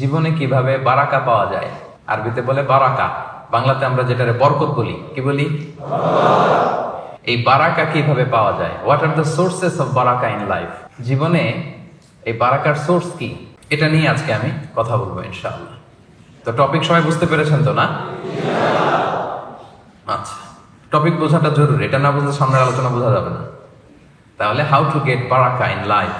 জীবনে কিভাবে বারাকা পাওয়া যায়? আরবিতে বলে বারাকা, বাংলাতে আমরা যেটারে বরকত বলি, কি বলি? এই বারাকা কিভাবে পাওয়া যায়? What are the sources of বারাকা ইন লাইফ? জীবনে এই বারাকার সোর্স কি, এটা নিয়ে আজকে আমি কথা বলবো ইনশাআল্লাহ। তো টপিক সবাই বুঝতে পেরেছেন তো না? আচ্ছা, টপিক বোঝাটা জরুরি, এটা না বুঝলে সামনের আলোচনা বোঝা যাবে না। তাহলে হাউ টু গেট বারাকা in life,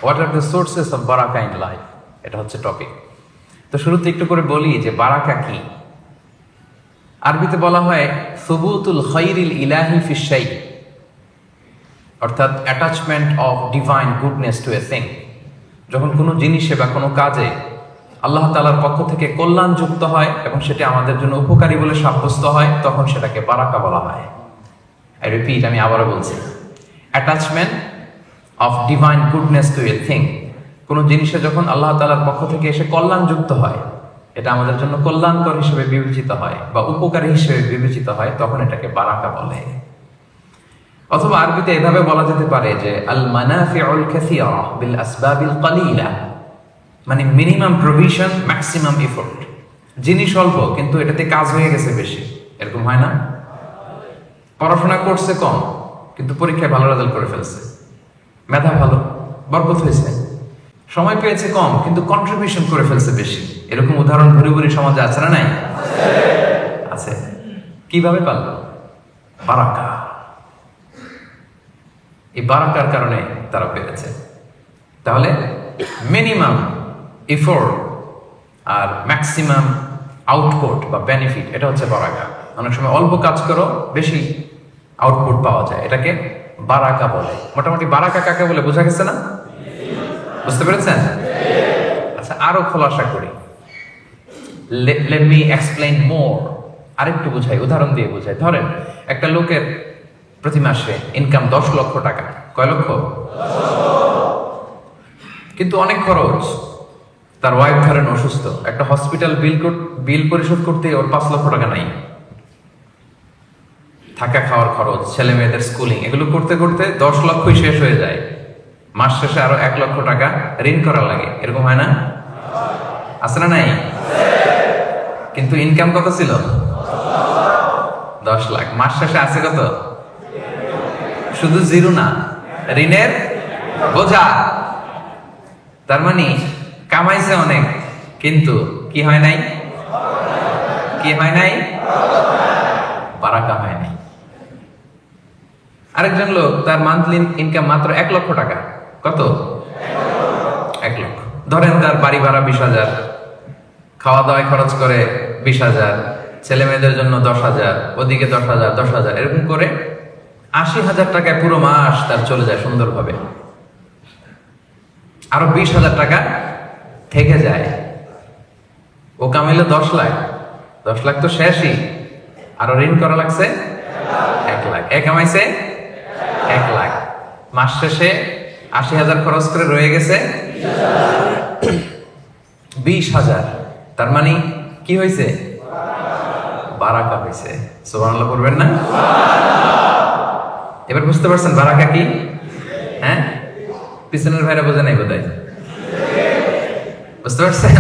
what are the sources of বারাকা ইন লাইফ, এটা হচ্ছে টপিক। তো শুরুতে একটু করে বলি যে বারাকা কি। আরবিতে বলা হয় সুবুতুল খাইরিল ইলাহি ফিশ শাই, অর্থাৎ attachment of divine goodness to a thing. যখন কোনো জিনিসে বা কোনো কাজে আল্লাহ তাআলার পক্ষ থেকে কল্যাণ যুক্ত হয় এবং সেটা আমাদের জন্য উপকারী বলে সাব্যস্ত হয়, তখন সেটাকে বারাকা বলা হয়। আই রিপিট, আমি আবারও বলছি, attachment of divine goodness to a thing. কোনো জিনিসে যখন আল্লাহ তাআলার পক্ষ থেকে এসে কল্যাণ যুক্ত হয়, এটা আমাদের জন্য কল্যাণকর হিসেবে বিবেচিত হয় বা উপকারী হিসেবে বিবেচিত হয়, তখন এটাকে বারাকা বলে। অথবা আরবিতে এভাবে বলা যেতে পারে যে আল মানাফিউল কাসীরা বিল আসবাবিল কলিলা, মানে মিনিমাম প্রভিশন ম্যাক্সিমাম এফোর্ট। জিনিস অল্প কিন্তু এটাতে কাজ হয়ে গেছে বেশি, এরকম হয় না? পড়াশোনা করছে কম কিন্তু পরীক্ষায় ভালো রেজাল্ট করে ফেলছে, মেধা ভালো, বরকত হয়েছে। সময় পেয়েছে কম কিন্তু কন্ট্রিবিউশন করে ফেলছে বেশি। এরকম উদাহরণ ভুরি ভুরি সমাজে আছে না নাই? আছে। কিভাবে পারল? বারাকা। এই বারাকার কারণে তারা পেরেছে। তাহলে মিনিমাম এফোর্ট আর ম্যাক্সিমাম আউটপুট বা বেনিফিট, এটা হচ্ছে বারাকা। অনেক সময় অল্প কাজ করো, বেশি আউটপুট পাওয়া যায়, এটাকে বারাকা বলে। মোটামুটি বারাকা কাকে বলে বোঝা গেছে না? বুঝতে পেরেছেন? আচ্ছা, আরো খোলাসা করি। লেট মি এক্সপ্লেইন মোর। আরেকটু বুঝাই, উদাহরণ দিয়ে বুঝাই। ধরেন একটা লোকের প্রতি মাসে ইনকাম 10 লক্ষ টাকা। কয় লক্ষ? কিন্তু অনেক খরচ। তার ওয়াইফ ধরেন অসুস্থ, একটা হসপিটাল বিল পরিশোধ করতে ওর 5 লক্ষ টাকা নাই। থাকা খাওয়ার খরচ, ছেলে মেয়েদের স্কুলিং, এগুলো করতে করতে 10 লক্ষই শেষ হয়ে যায়। মাস শেষে আরো 1 লক্ষ টাকা ঋণ করা লাগে। এরকম হয় না? আছে না নাই? কিন্তু ইনকাম কত ছিল? 10 লাখ। মাস শেষে আছে কত? শুধু জিরো না, ঋণের বোঝা। তার মানে কামাইছে অনেক কিন্তু কি হয় নাই? কি হয় নাই? বারাকা হয় নাই। আরেকজন লোক, তার মান্থলি ইনকাম মাত্র 1 লক্ষ টাকা। কত? 1 লক্ষ। ধরেন তার বাড়ি ভাড়া 20,000, খাওয়া দাওয়ায় খরচ করে 20,000, ছেলে মেয়েদের জন্য 10,000, ওদিকে 10,000, 10,000, এরকম করে 80,000 টাকায় পুরো মাস তার চলে যায় সুন্দরভাবে। আরো 20,000 টাকা থেকে যায়। ও কামাইলো 10 লাখ। 10 লাখ তো শেষই, আরো ঋণ করা লাগছে 1 লাখ। এ কামাইছে 1 লাখ। মাস শেষে 80,000 খরচ করে রয়ে গেছে 20,000। তার মানে কি হয়েছে? বারাকা হয়েছে। সুবহানাল্লাহ পড়বেন না? এবার বুঝতে পারছেন বারাকা কি? হ্যাঁ, পিছনের ভাইরা বোঝে নাই বোধহয়। বুঝতে পারছেন?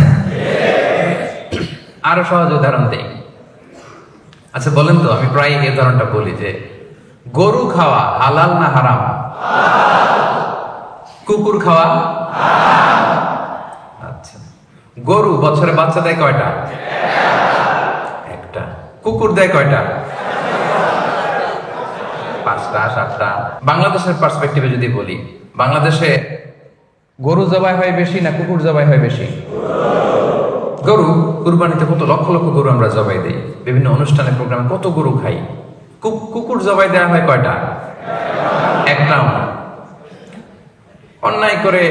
আরো সহজ উদাহরণ দেই। আচ্ছা বলেন তো, আমি প্রায় এই উদাহরণটা বলি যে গরু খাওয়া হালাল না হারাম? কুকুর খাওয়া? আচ্ছা, গরু বছরে বাচ্চা দেয় কয়টা? একটা। কুকুর দেয় কয়টা? 5টা 7টা। বাংলাদেশের পার্সপেক্টিভে যদি বলি, বাংলাদেশে গরু জবাই হয় বেশি না কুকুর জবাই হয় বেশি? গরু। কুরবানিতে কত লক্ষ লক্ষ গরু আমরা জবাই দিই, বিভিন্ন অনুষ্ঠানে প্রোগ্রামে কত গরু খাই। কুকুর জবাই দেওয়া হয় কয়টা? একটাও না। অন্যায় করে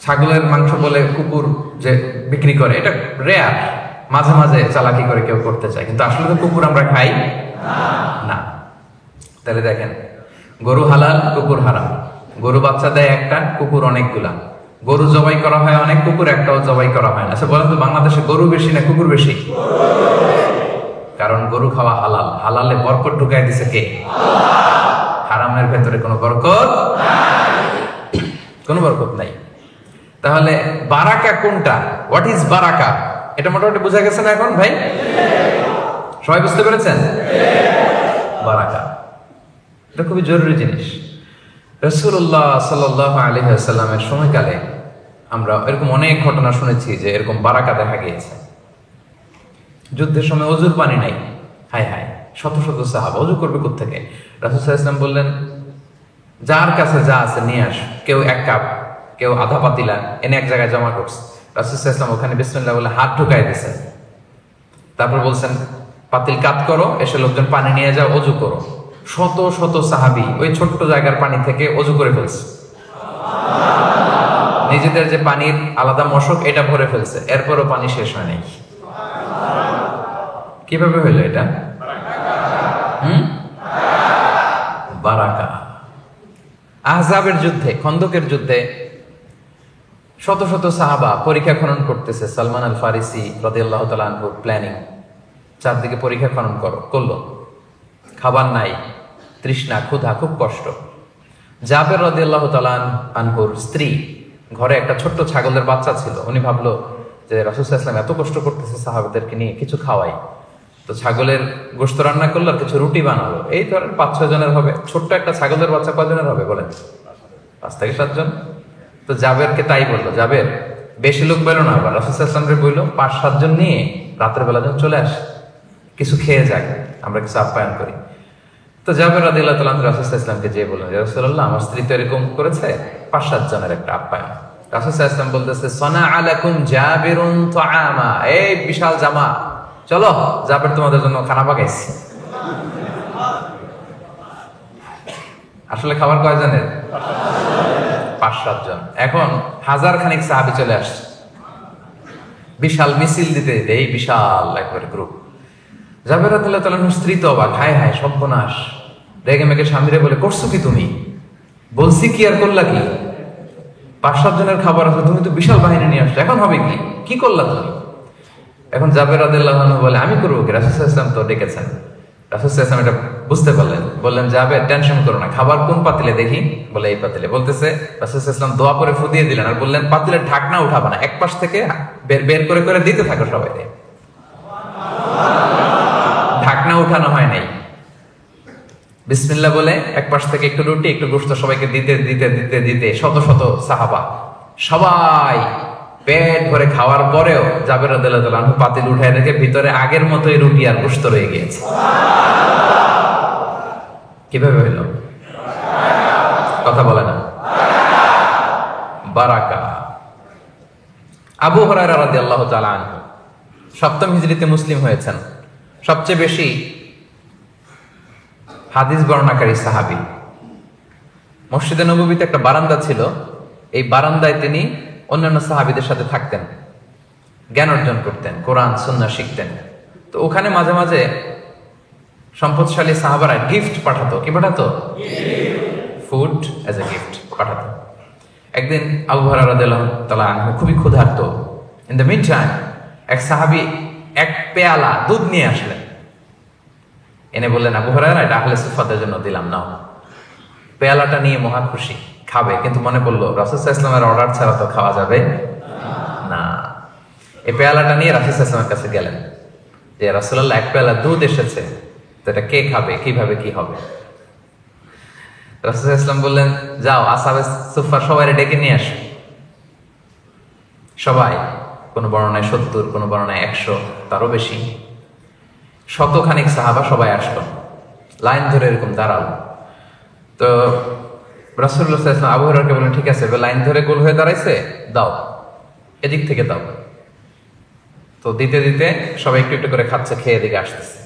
ছাগলের মাংস বলে কুকুর যে বিক্রি করে, এটা রেয়ার। মাঝে মাঝে চালাকি করে কেউ করতে চায়, কিন্তু আসলে তো কুকুর আমরা খাই না। তাহলে দেখেন, গরু হালাল, কুকুর হারাম। গরু বাচ্চা দেয় একটা, কুকুর অনেকগুলা। গরু জবাই করা হয় অনেক, কুকুর একটাও জবাই করা হয় না। আচ্ছা বলেন তো, বাংলাদেশে গরু বেশি না কুকুর বেশি? কারণ গরু খাওয়া হালাল। হালালে বরকত ঢুকাই দিছে কে? হারামের ভেতরে কোনো বরকত, কোনো বরকত নাই। তাহলে বারাকা কোনটা, হোয়াট ইজ বারাকা, এটা মোটামুটি বোঝা গেছে না এখন ভাই? সবাই বুঝতে পেরেছেন? বারাকা এটা খুবই জরুরি জিনিস। রাসূলুল্লাহ সাল্লাল্লাহু আলাইহি ওয়াসাল্লামের সময়কালে আমরা এরকম অনেক ঘটনা শুনেছি যে এরকম বারাকা দেখা গিয়েছে। যুদ্ধের সময় অজুর পানি নাই, হায় হায়, শত শত সাহাবা অজু করবে কোত্থেকে? রাসূল সাল্লাল্লাহু আলাইহি ওয়াসাল্লাম বললেন, যার কাছে যা আছে নিয়ে আস। কেউ এক কাপ, কেউ আধা পাতিলা এনে এক জায়গায় জমা করছে। রাসূল সাল্লাল্লাহু আলাইহি ওয়াসাল্লাম ওখানে বিসমিল্লাহ বলে হাত ঢুকাই দিয়েছেন। তারপর বলছেন, পাতিল কাত করো, এসে লোকজন পানি নিয়ে যাও, অজু করো। শত শত সাহাবী ওই ছোট্ট জায়গার পানি থেকে অজু করে ফেলছে। নিজেদের যে পানির আলাদা মশক এটা ভরে ফেলছে, এরপরও পানি শেষ হয় নাই। কিভাবে হইল এটা? বারাকা। আহজাবের যুদ্ধে, খন্দকের যুদ্ধে শত শত সাহাবা পরীক্ষা খনন করতেছে। সালমান আল ফারিসি রাদিয়াল্লাহু তাআলা আনহুর প্ল্যানিং, চারদিকে পরীক্ষা খনন করলো। খাবার নাই, তৃষ্ণা, ক্ষুধা, খুব কষ্ট। জাবের রাদিয়াল্লাহু তাআলা আনহুর স্ত্রী, ঘরে একটা ছোট্ট ছাগলের বাচ্চা ছিল। উনি ভাবলো যে রাসূল সাল্লাল্লাহু আলাইহি ওয়াসাল্লাম এত কষ্ট করতেছে সাহাবাদেরকে নিয়ে, কিছু খাওয়াই। তো ছাগলের গোশত রান্না করলো আর কিছু রুটি বানালো। এই ধরেন 5-6 জনের হবে। ছোট্ট একটা ছাগলের বাচ্চা কয়জনের হবে বলেন? 5 থেকে 7 জন। তো জাবেরকে তাই বললো, জাবের বেশি লোক বেরো না, আবার রাসূল সাল্লাল্লাহু আলাইহি ওয়াসাল্লামকে বললো 5-7 জন নিয়ে রাতের বেলা যখন চলে আসে কিছু খেয়ে যায়, আমরা কিছু আপ্যায়ন করি। তো জাবের রাদিয়াল্লাহু তাআলা রাসূল সাল্লাল্লাহু আলাইহি ওয়াসাল্লামকে যেয়ে বললেন, ইয়া রাসূলুল্লাহ, আমার স্ত্রী তো এরকম করেছে, 5-7 জনের একটা আপ্যায়ন। রাসূল সাল্লাল্লাহু আলাইহি ওয়াসাল্লাম বলতেছে, সানা আলাকুম জাবিরুন তুআমা, এই বিশাল জামা, চলো জাবের তোমাদের জন্য খানা পাকাইছি। আসলে খাবার কয়জনের? 5-7 জন। এখন 1000 খানিক সাহাবী চলে আসছে, বিশাল মিছিল দিতে দিতে, এই বিশাল একবারে গ্রুপ। জাবের রাদিয়াল্লাহু তাআলা স্ত্রী তো অবাক, হায় হায় সর্বনাশ। রেগে মেগে স্বামীরে বলে, করছো কি তুমি? বলছি কি আর করলা কি? 5-7 জনের খাবার আছে, তুমি তো বিশাল বাহিনী নিয়ে আসছো, এখন হবে কি? কি করলা তুমি? এখন জাবের রাদিয়াল্লাহু আনহু বলে, আমি করবো কি? রাসূল সাল্লাল্লাহু আলাইহি ওয়াসাল্লাম তো ডেকেছেন। রাসূল সাল্লাল্লাহু আলাইহি ওয়াসাল্লাম এটা বুঝতে পারলেন, বললেন, জাবের টেনশন করো না, খাবার কোন পাতিলে দেখি? বলে এই পাতিলে। বলতেছে রাসূল সাল্লাল্লাহু আলাইহি ওয়াসাল্লাম দোয়া করে ফু দিয়ে দিলেন আর বললেন, পাতিলের ঢাকনা উঠাবা না, এক পাশ থেকে বের করে করে দিতে থাকো সবাই। ঢাকনা উঠানো হয় নাই। বিসমিল্লাহ বলে এক পাশ থেকে একটু রুটি একটু গোশত সবাইকে দিতে দিতে দিতে দিতে শত শত সাহাবা সবাই পেট ভরে খাওয়ার পরেও জাবের রাদিয়াল্লাহু তাআলা আনহু পাতিল উঠায় দেখে ভিতরে আগের মতোই রুটি আর গোশত রয়ে গিয়েছে। কিভাবে হইল? কথা বলে না। বারাকা। আবু হুরায়রা রাদিয়াল্লাহু তাআলা আনহু 7ম হিজরিতে মুসলিম হয়েছেন, সবচেয়ে বেশি হাদিস বর্ণনাকারী সাহাবী। মসজিদে নববীতে একটা বারান্দা ছিল, এই বারান্দায় তিনি অন্যান্য সাহাবীদের সাথে থাকতেন, জ্ঞান অর্জন করতেন, কোরআন সুন্নাহ শিখতেন। তো ওখানে মাঝে মাঝে সম্পদশালী সাহাবারা গিফট পাঠাতো। কি পাঠাতো? ফুড এজ এ গিফট পাঠাতো। একদিন আবু হুরায়রা রাদিয়াল্লাহু তাআলা আনহু খুবই ক্ষুধার্ত। ইন দ্য মিড টাইম এক সাহাবী এক পেয়ালা দুধ নিয়ে আসলেন, এনে বললেন, আবু হুরায়রা, এটা আহলে সুফফাদের জন্য দিলাম, নাও। পেয়ালাটা নিয়ে মহা খুশি, খাবে, কিন্তু মনে পড়লো রাসূল সাল্লাল্লাহু আলাইহি ওয়াসাল্লামের অর্ডার ছাড়া তো খাওয়া যাবে না। এই পেয়ালাটা নিয়ে রাসূল সাল্লাল্লাহু আলাইহি ওয়াসাল্লামের কাছে গেলেন যে, রাসূলুল্লাহ, এক পেয়ালা দুধ এসেছে, তো এটা কে খাবে, কিভাবে কি হবে? রাসূল সাল্লাল্লাহু আলাইহি ওয়াসাল্লাম বললেন, যাও আসহাবে সুফফা সবাই ডেকে নিয়ে আসো। সবাই, কোন বর্ণনায় 70, কোন বর্ণনায় 100, তারও বেশি, শতখানিক সাহাবা সবাই আসলো, লাইন ধরে এরকম দাঁড়ালো। তো রাসূলুল্লাহ সাল্লাল্লাহু আলাইহি ওয়াসাল্লাম আবু হুরায়রাকে বললেন, ঠিক আছে, লাইন ধরে গোল হয়ে দাঁড়াইছে, দাও, এদিক থেকে দাও। তো দিতে দিতে সবাই একটু একটু করে খাচ্ছে, খেয়ে এদিকে আসতেছে।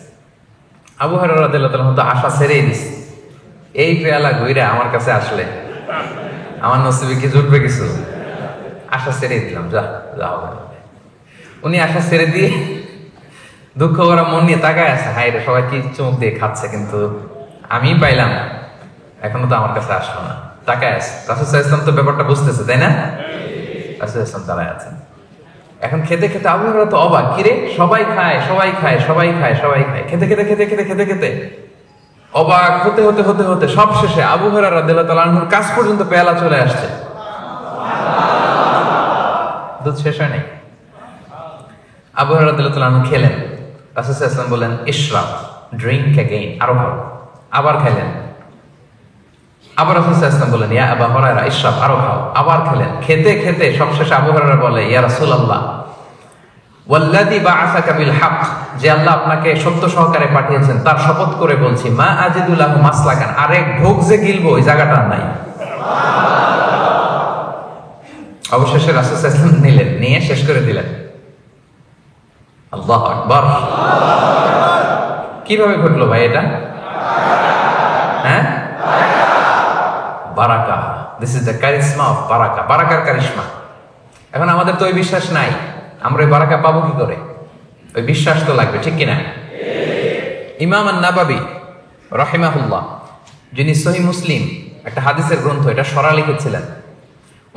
আবু হুরায়রা রাদিয়াল্লাহু তাআলা তো আশা ছেড়েই দিছে, এই পেয়ালা ঘুরে আমার কাছে আসলে আমার নসিবে কি জুটবে কিছু? আশা ছেড়েই দিলাম, যা যা হবে। উনি আশা ছেড়ে দিয়ে দুঃখ করা মন নিয়ে তাকায় আছে, হায় রে, সবাই কি চোখ দিয়ে খাচ্ছে, কিন্তু আমি পাইলাম, এখনো তো আমার কাছে আসলো না। তাকায় আছে। রাসূল সাল্লাল্লাহু আলাইহি ওয়াসাল্লাম তো ব্যাপারটা বুঝতেছে, তাই না? রাসূল সাল্লাল্লাহু আলাইহি ওয়াসাল্লাম দাঁড়ায় আছেন। এখন খেতে খেতে আবু হুরায়রা তো অবাক, কিরে, সবাই খায় সবাই খায় সবাই খায় সবাই খায়, খেতে খেতে খেতে খেতে খেতে খেতে অবাক হতে হতে হতে হতে সব শেষে আবু হুরায়রা রাদিয়াল্লাহু তাআলা আনহুর কাছ পর্যন্ত পেয়ালা চলে আসছে। দুধ শেষ হয় নাই। আবু হুরায়রা রাদিয়াল্লাহু তাআলা খেলেন, রাসূল সাল্লাল্লাহু আলাইহি ওয়াসাল্লাম বলেন ইশরাব, ড্রিঙ্ক অ্যাগেইন, আরো খাও। আবার খেলেন, আবার রাসূল সাল্লাল্লাহু আলাইহি ওয়াসাল্লাম বলেন ইয়া আবু হুরায়রা ইশরাব, আরো খাও। আবার খেলেন, খেতে খেতে সবশেষে আবু হুরায়রা বলে ইয়া রাসূলুল্লাহ ওয়াল্লাযী বা'আসাকা বিল হক, যে আল্লাহ আপনাকে সত্য সহকারে পাঠিয়েছেন তার শপথ করে বলছি, মা আজিদু লাহু মাসলাকান, আরেক ঢোক যে গিলবো ওই জায়গাটা নাই। অবশেষে রাসূল সাল্লাল্লাহু আলাইহি ওয়াসাল্লাম নিলেন, নিয়ে শেষ করে দিলেন। আল্লাহু আকবার। কিভাবে ঘটলো ভাই এটা? হ্যাঁ, বারাকা। This is the charisma of বারাকা, বারাকার কারিশমা। এখন আমাদের তো ওই বিশ্বাস নাই, আমরা ওই বারাকা পাবো কি করে? ওই বিশ্বাস তো লাগবে, ঠিক কিনা? ইমাম আন-নাবাবী রাহিমাহুল্লাহ, যিনি সহিহ মুসলিম একটা হাদিসের গ্রন্থ, এটা সরা লিখেছিলেন,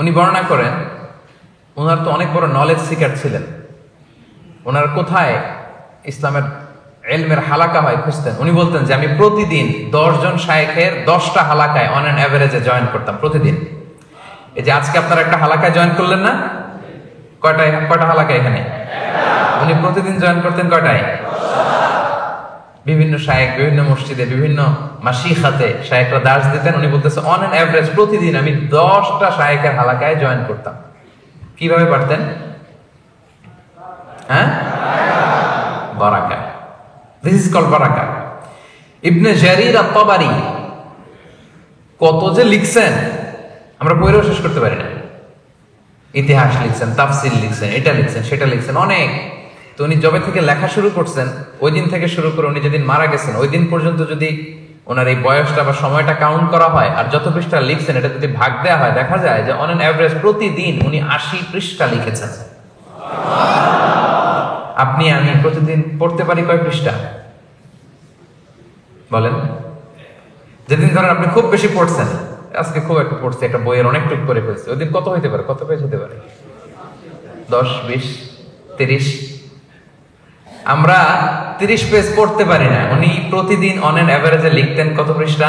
উনি বর্ণনা করেন ওনার তো অনেক বড় নলেজ সিকার ছিলেন। ওনার কোথায় ইসলামের ইলমের হালাকা হয় খুঁজতেন। উনি বলতেন যে আমি প্রতিদিন 10 জন শায়েখের 10টা হালাকায় অন অ্যান এভারেজে জয়েন করতাম প্রতিদিন। এই যে আজকে আপনারা একটা হালাকায় জয়েন করলেন না, কয়টা হালাকা এখানে? উনি প্রতিদিন জয়েন করতেন কয়টায়? বিভিন্ন শায়েখ, বিভিন্ন মসজিদে, বিভিন্ন মাশিখাতে শায়েখরা দার্স দিতেন। উনি বলতেছে অন অ্যান এভারেজ প্রতিদিন আমি 10টা শায়েখের হালাকায় জয়েন করতাম। কিভাবে পারতেন? হ্যাঁ, বারাকা। দিস ইজ কল্ড বারাকা। ইবনে জারির আত-তাবারি কত যে লিখছেন আমরা পড়েও শেষ করতে পারি না। ইতিহাস লিখছেন, তাফসীর লিখছেন, এটা লিখছেন, সেটা লিখছেন, অনেক। তো উনি যবে থেকে লেখা শুরু করছেন ওই দিন থেকে শুরু করে উনি যেদিন মারা গেছেন ওই দিন পর্যন্ত যদি ওনার এই বয়সটা বা সময়টা কাউন্ট করা হয় আর যত পৃষ্ঠা লিখছেন এটা যদি ভাগ দেওয়া হয়, দেখা যায় যে অন অ্যান এভারেজ প্রতিদিন উনি 80 পৃষ্ঠা লিখেছেন। আপনি আমি প্রতিদিন পড়তে পারি কয় পৃষ্ঠা বলেন? যেদিন ধরেন আপনি খুব বেশি পড়ছেন, আজকে খুব একটু পড়ছে, একটা বইয়ের অনেকটুকু করে ফেলছে, ওই দিন কত হইতে পারে? কত পেজ হতে পারে? 10, 20, 30। আমরা 30 পেজ পড়তে পারি না। উনি প্রতিদিন অন অ্যান এভারেজে লিখতেন কত পৃষ্ঠা?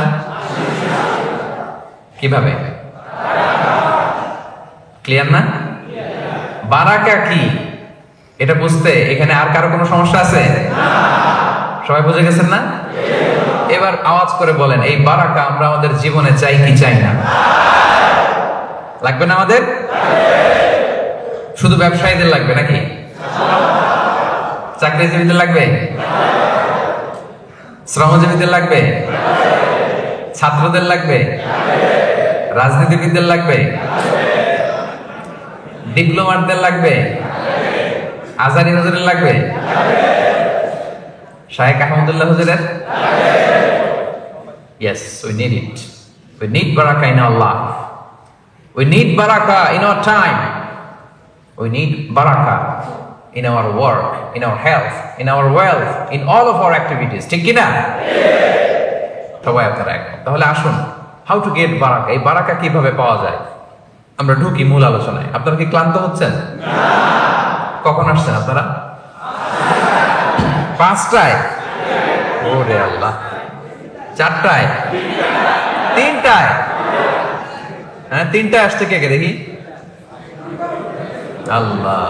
কিভাবে? ক্লিয়ার না? বারাকা কি এটা বুঝতে এখানে আর কারো কোনো সমস্যা আছে? সবাই বুঝে গেছেন না? এবার আওয়াজ করে বলেন এই বারাকা আমরা আমাদের জীবনে চাই কি চাই না? লাগবে না আমাদের? শুধু ব্যবসায়ীদের লাগবে নাকি? চাকরিজীবীদের লাগবে? শ্রমজীবীদের লাগবে? ছাত্রদের লাগবে? রাজনীতিবিদদের লাগবে? ডিপ্লোমাটদের লাগবে? আজারি হুজুরের লাগবে? শায়েখ আহমদুল্লাহ হুজুরের? Yes, we need it. We need barakah in our life. We need barakah in our time. We need barakah in our work, in our health, in our wealth, in all of our activities. ঠিক কি না? সবাই আপনারা একমত। তাহলে আসুন, how to get barakah, এই বারাকা কিভাবে পাওয়া যায় আমরা ঢুকি মূল আলোচনায়। আপনারা কি ক্লান্ত হচ্ছেন? কখন আসছেন আপনারা? 5টায়? ওরে আল্লাহ। 4টায়? 3টায়? হ্যাঁ, 3টায় আসছে কে কে দেখি? আল্লাহ।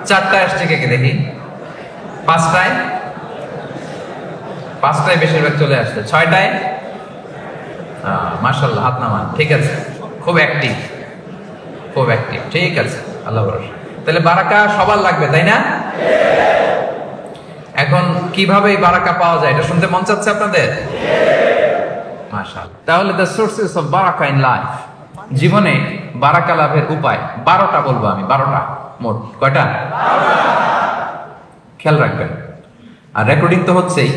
4টায় আসছে কে কে দেখি? 5টায়? 5টায় বেশিরভাগ চলে আসছে। 6টায়? মাশাআল্লাহ, হাত নামান। ঠিক আছে, খুব অ্যাক্টিভ, খুব অ্যাক্টিভ। ঠিক আছে, আল্লাহ ভরসা। তাহলে বারাকা সবার লাগবে, তাই না? এখন কিভাবে এই বারাকা পাওয়া যায় এটা শুনতে মন চাচ্ছে আপনাদের? মাশাআল্লাহ। তাহলে দ্য সোর্সেস অফ বারাকা ইন লাইফ, জীবনে বারাকা লাভের উপায় 12টা বলবো আমি। 12টা মোট। কয়টা? খেয়াল রাখবেন। আর রেকর্ডিং তো হচ্ছেই,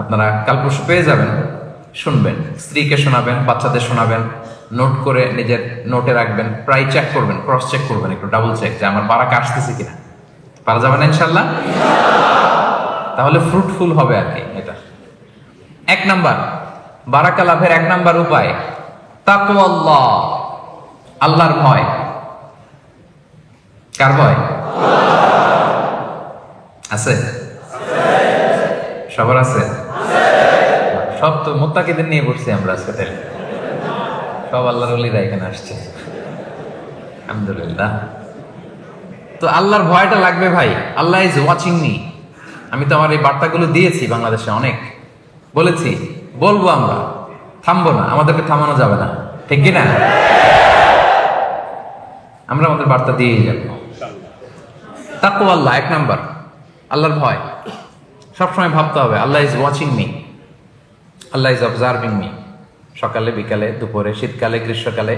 আপনারা কাল পরশু পেয়ে যাবেন, শুনবেন, স্ত্রীকে শোনাবেন, বাচ্চাদের শোনাবেন, নোট করে নিজের নোটে রাখবেন, প্রায় চেক করবেন, ক্রস চেক করবেন, একটু ডাবল চেক যে আমার বারাকা আসতেছে কিনা। পারা যাবে না ইনশাআল্লাহ? তাহলে ফ্রুটফুল হবে আর কি এটা। 1 নাম্বার বারাকা লাভের 1 নাম্বার উপায় তাকওয়াল্লাহ, আল্লাহর ভয়। কার ভয়? আছে? সবার আছে? সব তো মুত্তাকিদের নিয়ে বসছি আমরা আজকে। তাহলে সব আল্লাহর ওলিরা এখানে আসছে, আলহামদুলিল্লাহ। তো আল্লাহর ভয়টা লাগবে ভাই। আল্লাহ ইজ ওয়াচিং মি। আমি তো আমার এই বার্তাগুলো দিয়েছি বাংলাদেশে, অনেক বলেছি, বলবো, আমরা থামবো না, আমাদেরকে থামানো যাবে না, ঠিক কি না? আমরা আমাদের বার্তা দিয়েই যাব। তাকওয়া আল্লাহ এক নাম্বার, আল্লাহর ভয়। সবসময় ভাবতে হবে Allah is watching me, Allah is observing me. সকালে, বিকালে, দুপুরে, শীতকালে, গ্রীষ্মকালে,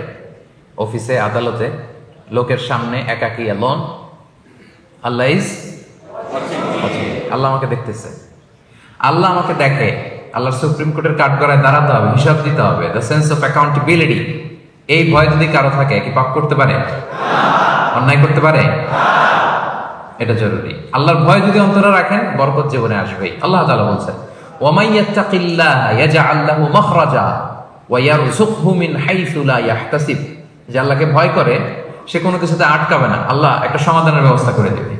অফিসে, আদালতে, লোকের সামনে, একাকী, অ্যালোন, আল্লাহ ইজ ওয়াচিং। আল্লাহ আমাকে দেখতেছে, আল্লাহ আমাকে দেখে। আল্লাহর সুপ্রিম কোর্টের কাঠগড়ায় দাঁড়াতে হবে, হিসাব দিতে হবে, দ্য সেন্স অফ অ্যাকাউন্টেবিলিটি। এই ভয় যদি কারো থাকে, কি পাপ করতে পারে? অন্যায় করতে পারে? এটা জরুরি। আল্লাহর ভয় যদি অন্তরে রাখেন, বরকত জীবনে আসবেই। আল্লাহ তাআলা বলছেন, ওয়ামাই ইয়াত্তাকিল্লাহ ইয়াজআল লাহু মাখরাজা ওয়া ইয়ারযুকহু মিন হাইসু লা ইয়াহতাসিব। যে আল্লাহকে ভয় করে, সে কোনো কিছুতে আটকাবে না, আল্লাহ একটা সমাধানের ব্যবস্থা করে দেবে।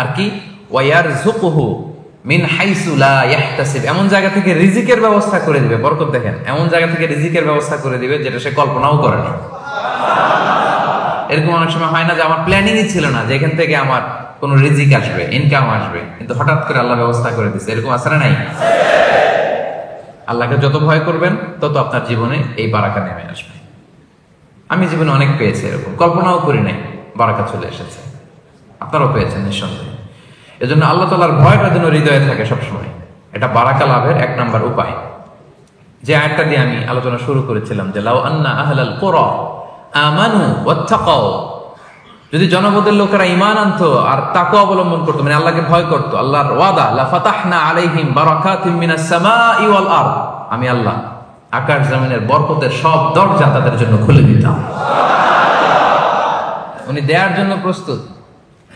আর কি? ওয়া ইয়ারযুকহু মিন হাইসু লা ইয়াহতাসিব, এমন জায়গা থেকে রিজিকের ব্যবস্থা করে দিবে। বরকত দেখেন, এমন জায়গা থেকে রিজিকের ব্যবস্থা করে দিবে যেটা সে কল্পনাও করে না। এরকম অনেক সময় হয় না যে আমার প্ল্যানিংই ছিল না যে এখান থেকে আমার কোনো রিজিক আসবে, ইনকাম আসবে, কিন্তু হঠাৎ করে আল্লাহ ব্যবস্থা করে দিচ্ছে। এরকম আছে না নাই? আল্লাহকে যত ভয় করবেন, তত আপনার জীবনে এই বারাকা নেমে আসবে। আমি জীবনে অনেক পেয়েছি, এরকম কল্পনাও করি নাই, বারাকা চলে এসেছে। আপনারাও পেয়েছেন নিঃসন্দেহে। এজন্য আল্লাহ তাআলার ভয়টা যেন হৃদয়ে থাকে সবসময়, এটা বারাকা লাভের এক নাম্বার উপায়। যে আয়াতটা দিয়ে আমি আলোচনা শুরু করেছিলাম, যে লাউ আন্না আহলাল কুরা আমানু ওয়াত্তাকাও, যদি জনপদের লোকেরা ঈমান আনতো আর তাকওয়া অবলম্বন করতো, মানে আল্লাহকে ভয় করতো, আল্লাহর ওয়াদা লা ফাতাহনা আলাইহিম বারাকাতিম মিনাস সামাই ওয়াল আরদ, আমি আল্লাহ আকাশ জমিনের বরকতের সব দরজা তাদের জন্য খুলে দিতাম। উনি দেওয়ার জন্য প্রস্তুত,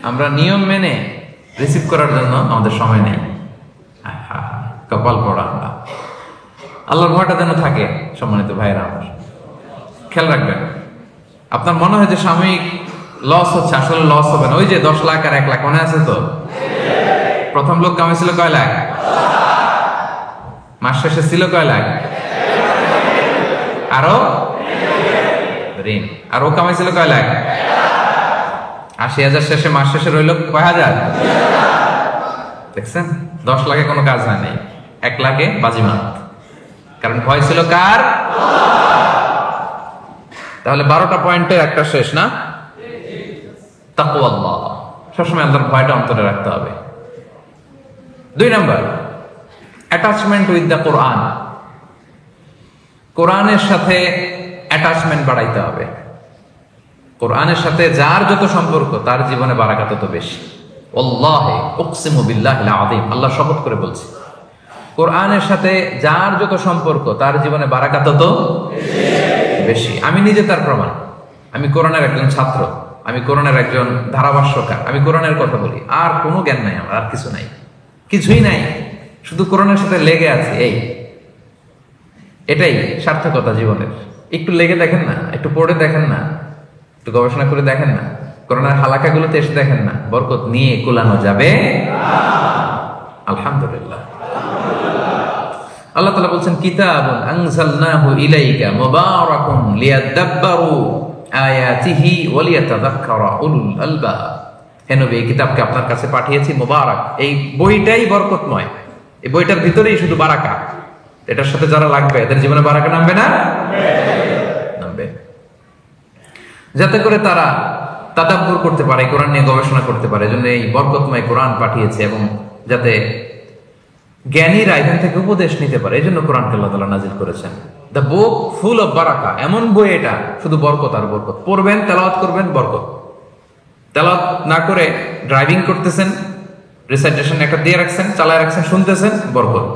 আমরা নিয়ম মেনে রিসিভ করার জন্য আমাদের সময় নেই। কপাল পড়া আমরা। আল্লাহর ভয়টা যেন থাকে সম্মানিত ভাইয়েরা। আমার খেয়াল রাখবেন, আপনার মনে হয় যে সাময়িক লস হচ্ছে, আসলে লস হবে না। ওই যে 10 লাখ আর 1 লাখ মনে আছে তো? প্রথম লোক কামাইছিল কয় লাখ? মাস শেষে ছিল কয় লাখ? আরো ঋণ। আর ও কামাইছিল কয় লাখ? 80,000 শেষে, মাস শেষে রইল কয় হাজার? দেখছেন, 10 লাখে কোনো কাজ হয় নাই, 1 লাখে বাজিমাত। কারণ ভয় ছিল কার? তাহলে 12টা পয়েন্টের একটা শেষ না? তাকওয়াল্লাহ, সবসময় আল্লাহর ভয়টা অন্তরে রাখতে হবে। 2 নাম্বার, অ্যাটাচমেন্ট উইথ দ্য কোরআন। কোরআনের সাথে অ্যাটাচমেন্ট বাড়াইতে হবে। কোরআনের সাথে যার যত সম্পর্ক, তার জীবনে বারাকা তত বেশি। ওয়াল্লাহি উকসিমু বিল্লাহিল আযীম, আল্লাহ শপথ করে বলছে, কোরআনের সাথে যার যত সম্পর্ক, তার জীবনে বারাকা তত বেশি। আমি নিজে তার প্রমাণ। আমি কোরআনের একজন ছাত্র, আমি কোরআনের একজন ধারাভাষ্যকার, আমি কোরআনের কথা বলি, আর কোনো জ্ঞান নাই আমার, আর কিছু নাই, কিছুই নাই, শুধু কোরআনের সাথে লেগে আছে। এটাই সার্থকতা জীবনের। একটু লেগে দেখেন না, একটু পড়ে দেখেন না, একটু গবেষণা করে দেখেন না, কোরআনের হালাকাগুলোতে এসে দেখেন না, বরকত নিয়ে কুলানো যাবে। আলহামদুলিল্লাহ। আল্লাহ তাআলা বলছেন, কিতাবুন আনজালনাহু ইলাইকা মুবারাকুন লিয়াদাব্বারু আয়াতিহি ওয়া লিয়াতাযাক্কারা উলুল আলবাব। হে নবী, এই কিতাবকে আপনার কাছে পাঠিয়েছি মুবারাক। এই বইটাই বরকতময়, এই বইটার ভিতরেই শুধু বারাকা। এটার সাথে যারা লাগবে, এদের জীবনে বারাকা নামবে না? নামবে। যাতে করে তারা তাদাব্বুর করতে পারে, কোরআন নিয়ে গবেষণা করতে পারে, এজন্য এই বরকতময় কোরআন পাঠিয়েছে, এবং যাতে জ্ঞানীরা এখান থেকে উপদেশ নিতে পারে, এই জন্য কোরআনকে আল্লাহ তাআলা নাজিল করেছেন। দ্য বুক ফুল অফ বারাকা, এমন বই এটা, শুধু বরকত আর বরকত। পড়বেন, তেলাওয়াত করবেন, বরকত। তেলাওয়াত না করে ড্রাইভিং করতেছেন, রিসাইটেশন একটা দিয়ে রাখছেন, চালায় রাখছেন, শুনতেছেন, বরকত।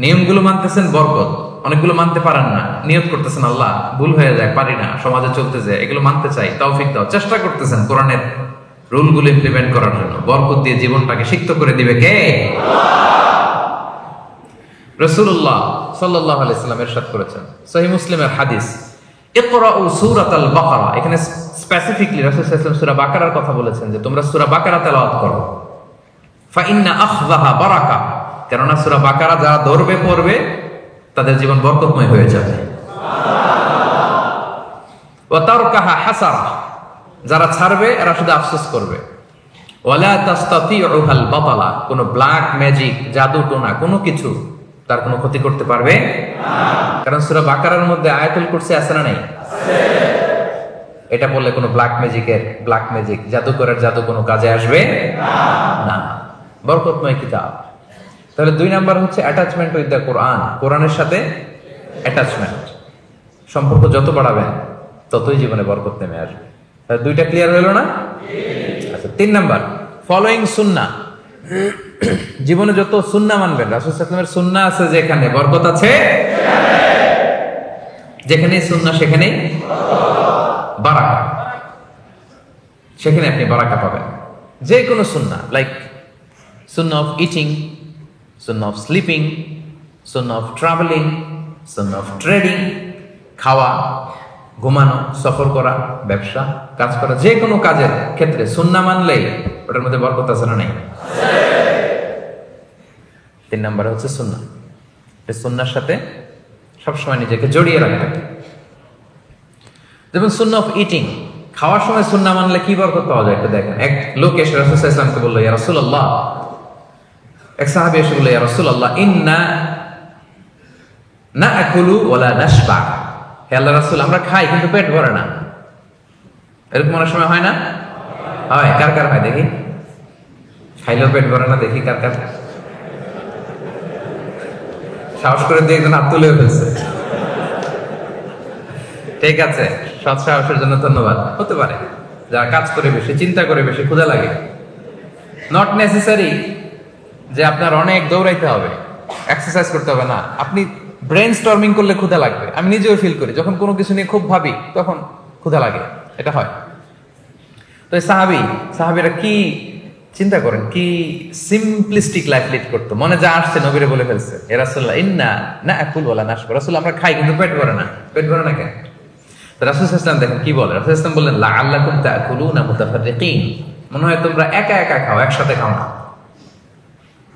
নিয়মগুলো মানতেছেন, বরকত। অনেকগুলো মানতে পারেন না, নিয়ত করতেছেন, আল্লাহ ভুল হয়ে যায়, পারি না, সমাজে চলতে যায়, এগুলো মানতে চাই, তৌফিক দাও, চেষ্টা করতেছেন কোরআনের রুলগুলো ইমপ্লিমেন্ট করার জন্য। বরকত দিয়ে জীবনটাকে সিক্ত করে দিবে কে? রাসূলুল্লাহ সাল্লাল্লাহু আলাইহি ওয়াসাল্লাম ইরশাদ করেছেন, সহিহ মুসলিমের হাদিস, ইকরাউ সূরাতাল বাকারা। এখানে স্পেসিফিকলি রাসূল সাল্লাল্লাহু আলাইহি ওয়াসাল্লাম সূরা বাকারার কথা বলেছেন, যে তোমরা সূরা বাকারা তেলাওয়াত করো। ফা ইন্না আখযাহা বারাকা, কেননা সূরা বাকারা যারা ধরবে, পড়বে, তাদের জীবন বরকতময় হয়ে যাবে। ওয়া তারকাহা হাসারা, যারা ছাড়বে এরা শুধু আফসোস করবে। ওয়ালা তাস্তাতিউহাল বাতালা, কোনো ব্ল্যাক ম্যাজিক, জাদু টোনা কোনো কিছু তার কোনো ক্ষতি করতে পারবে না। কারণ সূরা বাকারার মধ্যে আয়াতুল কুরসি আছে না নাই? এটা বললে কোনো ব্ল্যাক ম্যাজিক জাদুকরের জাদু কোনো কাজে আসবে না। বরকতময় কিতাব। তাহলে 2 নাম্বার হচ্ছে অ্যাটাচমেন্ট উইথ দ্য কোরআন। কোরআনের সাথে অ্যাটাচমেন্ট, সম্পর্ক যত বাড়াবেন ততই জীবনে বরকত নেমে আসবে। তাহলে 2টা ক্লিয়ার হলো না? আচ্ছা, 3 নাম্বার ফলোইং সুন্নাহ। জীবনে যত সুন্নাহ মানবেন, রাসূল সাল্লাল্লাহু আলাইহি ওয়াসাল্লামের সুন্নাহ আছে যেখানে বরকত আছে, যেখানেই সুন্নাহ সেখানেই বারাকা, সেখানে আপনি বারাকা পাবেন। যে কোনো সুন্নাহ, like Sunnah of eating, Sunnah of sleeping, Sunnah of travelling, Sunnah of trading, খাওয়া, ঘুমানো, সফর করা, ব্যবসা, কাজ করা, যে কোনো কাজের ক্ষেত্রে সুন্নাহ মানলেই ওটার মধ্যে বরকত আছে না নাই? 3 নম্বরে হচ্ছে সুন্নাহ। এই সুন্নাহর সাথে সবসময় নিজেকে জড়িয়ে রাখবেন। যেমন সুন্নাহ অফ ইটিং, খাওয়ার সময় সুন্নাহ মানলে কি বরকত পাওয়া যায় একটু দেখেন। এক লোক এসে রাসূল সাল্লাল্লাহু আলাইহি ওয়াসাল্লামকে বলল, ইয়া রাসূলুল্লাহ, এক সাহাবী এসে বলল, ইয়া রাসূলুল্লাহ, ইন্না নাআকুলু ওয়ালা নাশবা। হে আল্লাহর রাসূল, আমরা খাই কিন্তু পেট ভরে না। এরকম অনেক সময় হয় না? হয়। কার কার হয় দেখি? খাইলেও পেট ভরে না, দেখি কার কার। সাহস করে দিয়ে একজন হাত তুলে ফেলছে। ঠিক আছে, সৎ সাহসের জন্য ধন্যবাদ। হতে পারে যারা কাজ করে বেশি, চিন্তা করে বেশি, ক্ষুধা লাগে। নট নেসেসারি যে আপনার অনেক দৌড়াইতে হবে, এক্সারসাইজ করতে হবে না। আপনি ব্রেন স্টর্মিং করলে ক্ষুধা লাগবে। আমি নিজেও ফিল করি, যখন কোনো কিছু নিয়ে খুব ভাবি তখন ক্ষুধা লাগে, এটা হয়। তো এই সাহাবীরা কি চিন্তা করেন, কি সিম্পলিস্টিক লাইফ লিড করতো। মনে যা আসছে নবীরে বলে ফেলছে, এ রাসূলুল্লাহ, ইন্না নাআকুলু ওয়ালা নাশবা। রাসূল, আমরা খাই কিন্তু পেট ভরে না। পেট ভরে না কেন? তো রাসূল সাল্লাল্লাহু আলাইহি ওয়াসাল্লাম দেখেন কি বলে। রাসূল সাল্লাল্লাহু আলাইহি ওয়াসাল্লাম বললেন, লাআল্লাকুম তাআকুলুনা মুতাফাররিকিন। মনে হয় তোমরা একা একা খাও, একসাথে খাও না।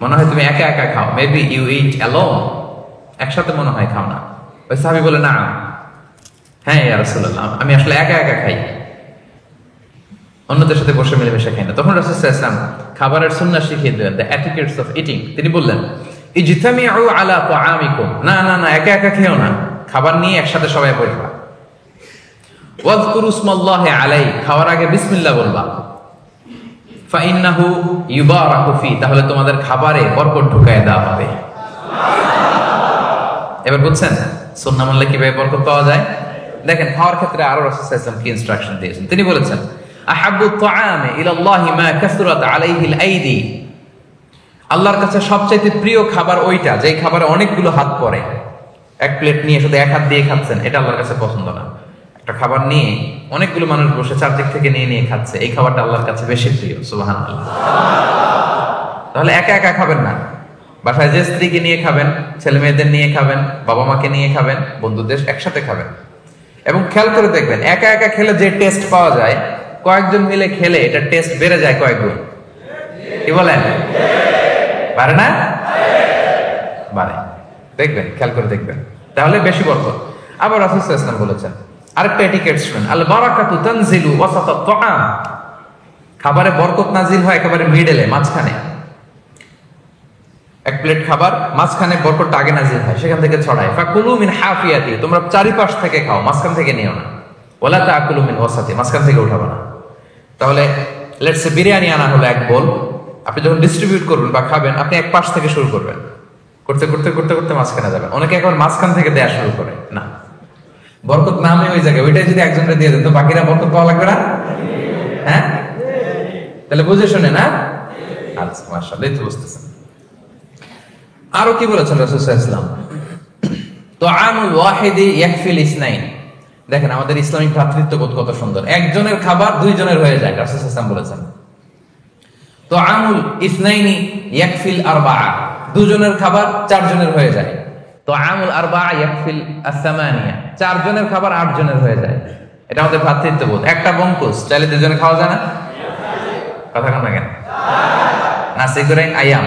মনে হয় তুমি একা একা খাও, মেবি ইউ ইট অ্যালোন, একসাথে মনে হয় খাও না। ওই সাহাবী বলে, না, হ্যাঁ ইয়া রাসূলুল্লাহ, আমি আসলে একা একা খাই, অন্যদের সাথে বসে মিলেমিশে খাই না। তখন রাসূল সাল্লাল্লাহু আলাইহি ওয়াসাল্লাম খাবারের সুন্নাহ শিখিয়ে দিলেন, দ্য এটিকেটস অফ ইটিং। তিনি বললেন, ইজতামিউ আলা তাআমিকুম, না না না, একা একা খেও না, খাবার নিয়ে একসাথে সবাই বসবা। ওয়াযকুরু ইসমাল্লাহি আলাইহি, খাওয়ার আগে বিসমিল্লাহ বলবা। ফাইন্নাহু ইউবারাকু ফি, তাহলে তোমাদের খাবারে বরকত ঢুকায় দেওয়া হবে। এবার বুঝছেন সুন্নাহ মানলে কিভাবে বরকত পাওয়া যায়? দেখেন খাওয়ার ক্ষেত্রে আরো রাসূল সাল্লাল্লাহু আলাইহি ওয়াসাল্লাম কি ইনস্ট্রাকশন দিয়েছেন। তিনি বলেছেন, আহাব্বু তাআমি ইলাল্লাহি মা কাসরাত আলাইহিল আইদি, আল্লাহর কাছে সবচেয়ে প্রিয় খাবার ওইটা যেই খাবারে অনেকগুলো হাত পড়ে। এক প্লেট নিয়ে শুধু এক হাত দিয়ে খাচ্ছেন, এটা আল্লাহর কাছে পছন্দ না। একটা খাবার নিয়ে অনেকগুলো মানুষ বসে চারদিক থেকে নিয়ে নিয়ে খাচ্ছে, এই খাবারটা আল্লাহর কাছে বেশি প্রিয়। সুবহানাল্লাহ। তাহলে একা একা খাবেন না, বাসায় যে স্ত্রীকে নিয়ে খাবেন, ছেলে মেয়েদের নিয়ে খাবেন, বাবা মাকে নিয়ে খাবেন, বন্ধুদের একসাথে খাবেন। এবং খেয়াল করে দেখবেন, একা একা খেলে যে টেস্ট পাওয়া যায়, কয়েকজন মিলে খেলে এটা টেস্ট বেড়ে যায় কয়েক গুণ। কি বলেন? পারে না? বাড়ে। দেখবেন, খেয়াল করে দেখবেন, তাহলে বেশি বরকত। আবার রাসূল সাল্লাল্লাহু আলাইহি ওয়াসাল্লাম বলেছেন, আরেকটা এটিকেট শুনেন, আল বারাকাতু তানজিলু ওয়াসাতাত তাআম, খাবারে বরকত নাজিল হয় একেবারে মিডলে, মাঝখানে। এক প্লেট খাবার, মাঝখানে বরকতটা আগে নাজিল হয়, সেখান থেকে ছড়ায়। ফাকুলু মিন হাফিয়াতি, তোমরা চারিপাশ থেকে খাও, মাঝখান থেকে নিও না। ওয়ালা তাকুলু মিন ওয়াসাতি, মাঝখান থেকে উঠাবে না। তাহলে লেটস সে বিরিয়ানি আনা হলো এক বোল, আপনি যখন ডিস্ট্রিবিউট করবেন বা খাবেন, আপনি এক পাশ থেকে শুরু করবেন, করতে করতে করতে করতে মাঝখানে যাবেন। অনেকে এখন মাঝখান থেকে দেয়া শুরু করে, না, বরকত নামে ওই জায়গায়, ওইটাই যদি একজনকে দিয়ে দেন তো বাকিরা বরকত পাওয়া লাগবে না? হ্যাঁ, তাহলে বুঝে শুনে না? আচ্ছা, মাশাআল্লাহ, এই তো বুঝতেছেন। আরো কি বলেছেন রাসূল সাল্লাল্লাহু আলাইহি ওয়াসাল্লাম, তুআমুল ওয়াহিদি ইয়াকফিল ইসনাইন। দেখেন আমাদের ইসলামিক ভ্রাতৃত্ববোধ কত সুন্দর। একজনের খাবার দুইজনের হয়ে যায়, রাসূল সাল্লাল্লাহু আলাইহি ওয়াসাল্লাম বলেছেন। তুআমুল ইসনাইনি ইয়াকফিল আরবাআ, দুজনের খাবার চারজনের হয়ে যায়। তুআমুল আরবাআ ইয়াকফিল আস-সামানিয়া, চারজনের খাবার আটজনের হয়ে যায়। এটা আমাদের ভ্রাতৃত্ববোধ। একটা বঙ্কুস চাইলে দুজনে খাওয়া যায় না? কথা কন না কেন? নাসি গোরেং আয়াম,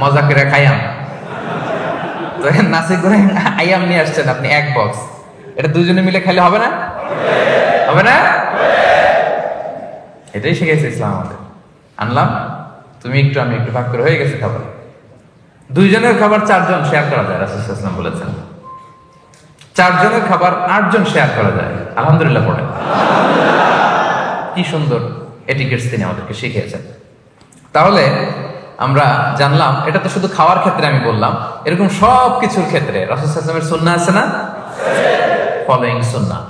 মজা করে খাইয়াম। তো নাসি গোরেং আয়াম নিয়ে আসছেন আপনি এক বক্স, এটা দুজনে মিলে খেলে হবে না? হবে না? এটাই শিখেছে ইসলাম আমাদের। আনলাম, তুমি একটু আমি একটু, ভাগ করে হয়ে গেছে খাবার। 2 জনের খাবার 4 জন শেয়ার করা যায়, রাসূল সাল্লাল্লাহু আলাইহি ওয়াসাল্লাম বলেছেন। 4 জনের খাবার 8 জন শেয়ার করা যায়। আলহামদুলিল্লাহ পড়েন। কি সুন্দর এটিকেটস তিনি আমাদেরকে শিখিয়েছেন। তাহলে আমরা জানলাম, এটা তো শুধু খাওয়ার ক্ষেত্রে আমি বললাম, এরকম সব কিছুর ক্ষেত্রে রাসূল সাল্লাল্লাহু আলাইহি ওয়াসাল্লামের সুন্নাহ আছে না? ফলোইং সুন্নাহ।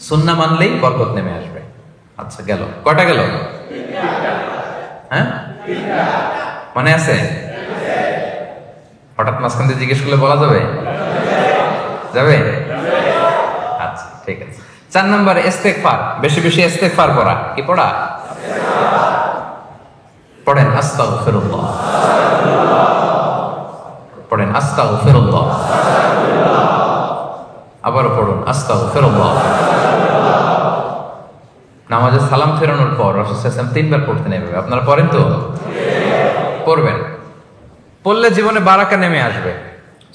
সুন্নাহ মানলেই বরকত নেমে আসবে। আচ্ছা, গেল কয়টা? গেল হ্যাঁ, মনে আছে? হঠাৎ মাঝখান দিয়ে জিজ্ঞেস করলে বলা যাবে? যাবে? আচ্ছা, ঠিক আছে। 4 নম্বর ইস্তেগফার, বেশি বেশি ইস্তেগফার পড়া। কি পড়া? পড়েন আস্তাগফিরুল্লাহ, পড়েন আস্তাগফিরুল্লাহ, আবারও পড়ুন আস্তাগফিরুল্লাহ। নামাজে সালাম ফেরানোর পর রাসূল সাল্লাল্লাহু আলাইহি ওয়াসাল্লাম 3 বার পড়তে নেবে। আপনারা পড়েন তো? পড়বেন। পড়লে জীবনে বারাকা নেমে আসবে।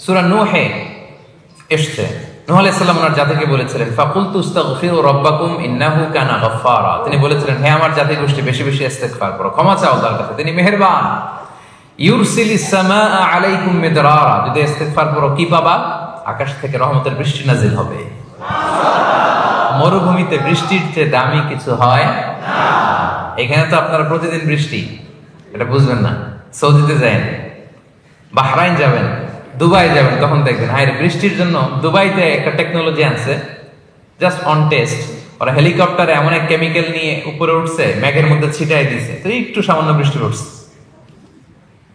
সূরা নূহে এসেছে, নূহ আলাইহিস সালাম ওনার জাতিকে বলেছিলেন, ফাকুলতু আস্তাগফিরু রাব্বাকুম ইন্নাহু কানা গাফফারা। তিনি বলেছিলেন, হে আমার জাতি গোষ্ঠী, বেশি বেশি ইস্তেগফার করো, ক্ষমা চাও আল্লাহর কাছে, তিনি মেহেরবান। ইউরসিলিস সামাআ আলাইকুম মিদরারা, যদি ইস্তেগফার করো কি পাবা? আকাশ থেকে রহমতের বৃষ্টি নাজিল হবে। মরুভূমিতে বৃষ্টির চেয়ে দামি কিছু হয় না। এখানে তো আপনারা প্রতিদিন বৃষ্টি, এটা বুঝবেন না। সৌদিতে যাবেন, বাহরাইন যাবেন, দুবাই যাবেন, তখন দেখবেন হায় বৃষ্টির জন্য দুবাইতে একটা টেকনোলজি আনছে, জাস্ট অন টেস্ট। ওরা হেলিকপ্টারে এমন এক কেমিক্যাল নিয়ে উপরে উঠছে, মেঘের মধ্যে ছিটাই দিছে, তো একটু সামান্য বৃষ্টি পড়ছে।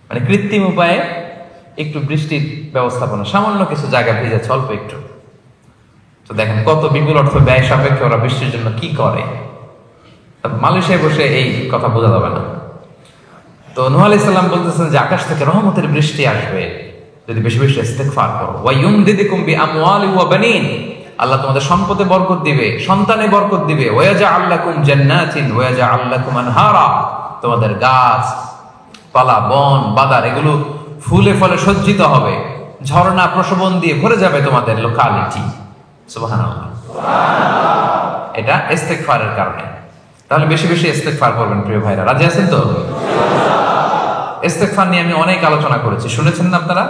মানে কৃত্রিম উপায়ে একটু বৃষ্টির ব্যবস্থাপনা, সামান্য কিছু জায়গা ভিজেছে অল্প একটু। তো দেখেন কত বিপুল অর্থ ব্যয় সাপেক্ষে ওরা বৃষ্টির জন্য কি করে। মালয়েশিয়ায় বসে এই কথা বোঝা যাবে না। তো নূহ আলাইহিস সালাম বলতেছেন যে আকাশ থেকে রহমতের বৃষ্টি আসবে যদি বেশি বেশি ইস্তেগফার করো। ওয়া ইউমদিদুকুম বিআমওয়ালি ওয়া বানিন, আল্লাহ তোমাদের সম্পদে বরকত দিবে, সন্তানে বরকত দিবে। ওয়া ইয়াজআল লাকুম জান্নাতিন ওয়া ইয়াজআল লাকুম আনহারা, তোমাদের গাছ পালা, বন বাদার এগুলো ফুলে ফলে সজ্জিত হবে, ঝর্ণা প্রশোভন দিয়ে ভরে যাবে তোমাদের লোকালিটি। সুবহানাল্লাহ, সুবহানাল্লাহ। এটা ইস্তেগফারের কারণে। তাহলে বেশি বেশি ইস্তেগফার করবেন প্রিয় ভাইরা, রাজি আছেন তো? ইস্তেগফার নিয়ে আমি অনেক আলোচনা করেছি, শুনেছেন না আপনারা?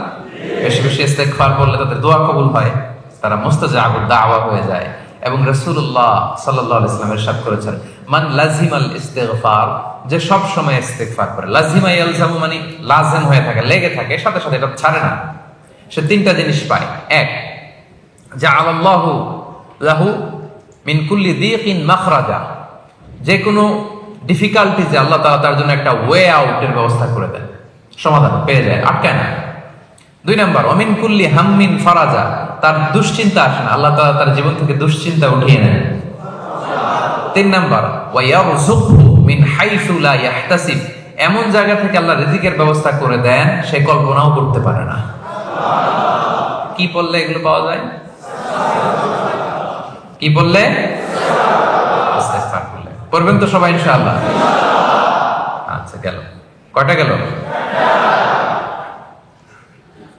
বেশি বেশি ইস্তেগফার করলে তাদের দোয়া কবুল হয়, তারা মুস্তাজাবুদ দাওয়া হয়ে যায়। এবং রাসূলুল্লাহ সাল্লাল্লাহু আলাইহি ওয়াসাল্লাম ইরশাদ করেছেন, মান লাজিমাল ইস্তিগফার, যে সব সময় ইস্তেগফার করে। লাজিমা ইয়ালজামু মানে লাজিম হয়ে থাকে, লেগে থাকে, সাথে সাথে এটা ছাড়ে না, সে 3টা জিনিস পায়। 1, জাআলাল্লাহু লাহু মিন কুল্লি দীকিন মাখরাজা, যে কোনো ডিফিকাল্টিজে আল্লাহ তাআলা তার জন্য একটা ওয়ে আউটের ব্যবস্থা করে দেন, সমাধান পেয়ে যায়, আটকায় না। 2 নাম্বার, ওমিন কুল্লি হাম্মিন ফারাজা, তার দুশ্চিন্তা আসে না, আল্লাহ তাআলা তার জীবন থেকে দুশ্চিন্তা উঠিয়ে নেন। 3 নাম্বার, ওয়া ইয়ারযুকহু মিন হাইসু লা ইয়াহতাসিব, এমন জায়গা থেকে আল্লাহ রিজিকের ব্যবস্থা করে দেন সে কল্পনাও করতে পারে না। কি বললে এগুলো পাওয়া যায়? কি বললে? ইস্তেগফার করলে। করবেন তো সবাই ইনশাআল্লাহ? আচ্ছা, গেল কয়টা? গেল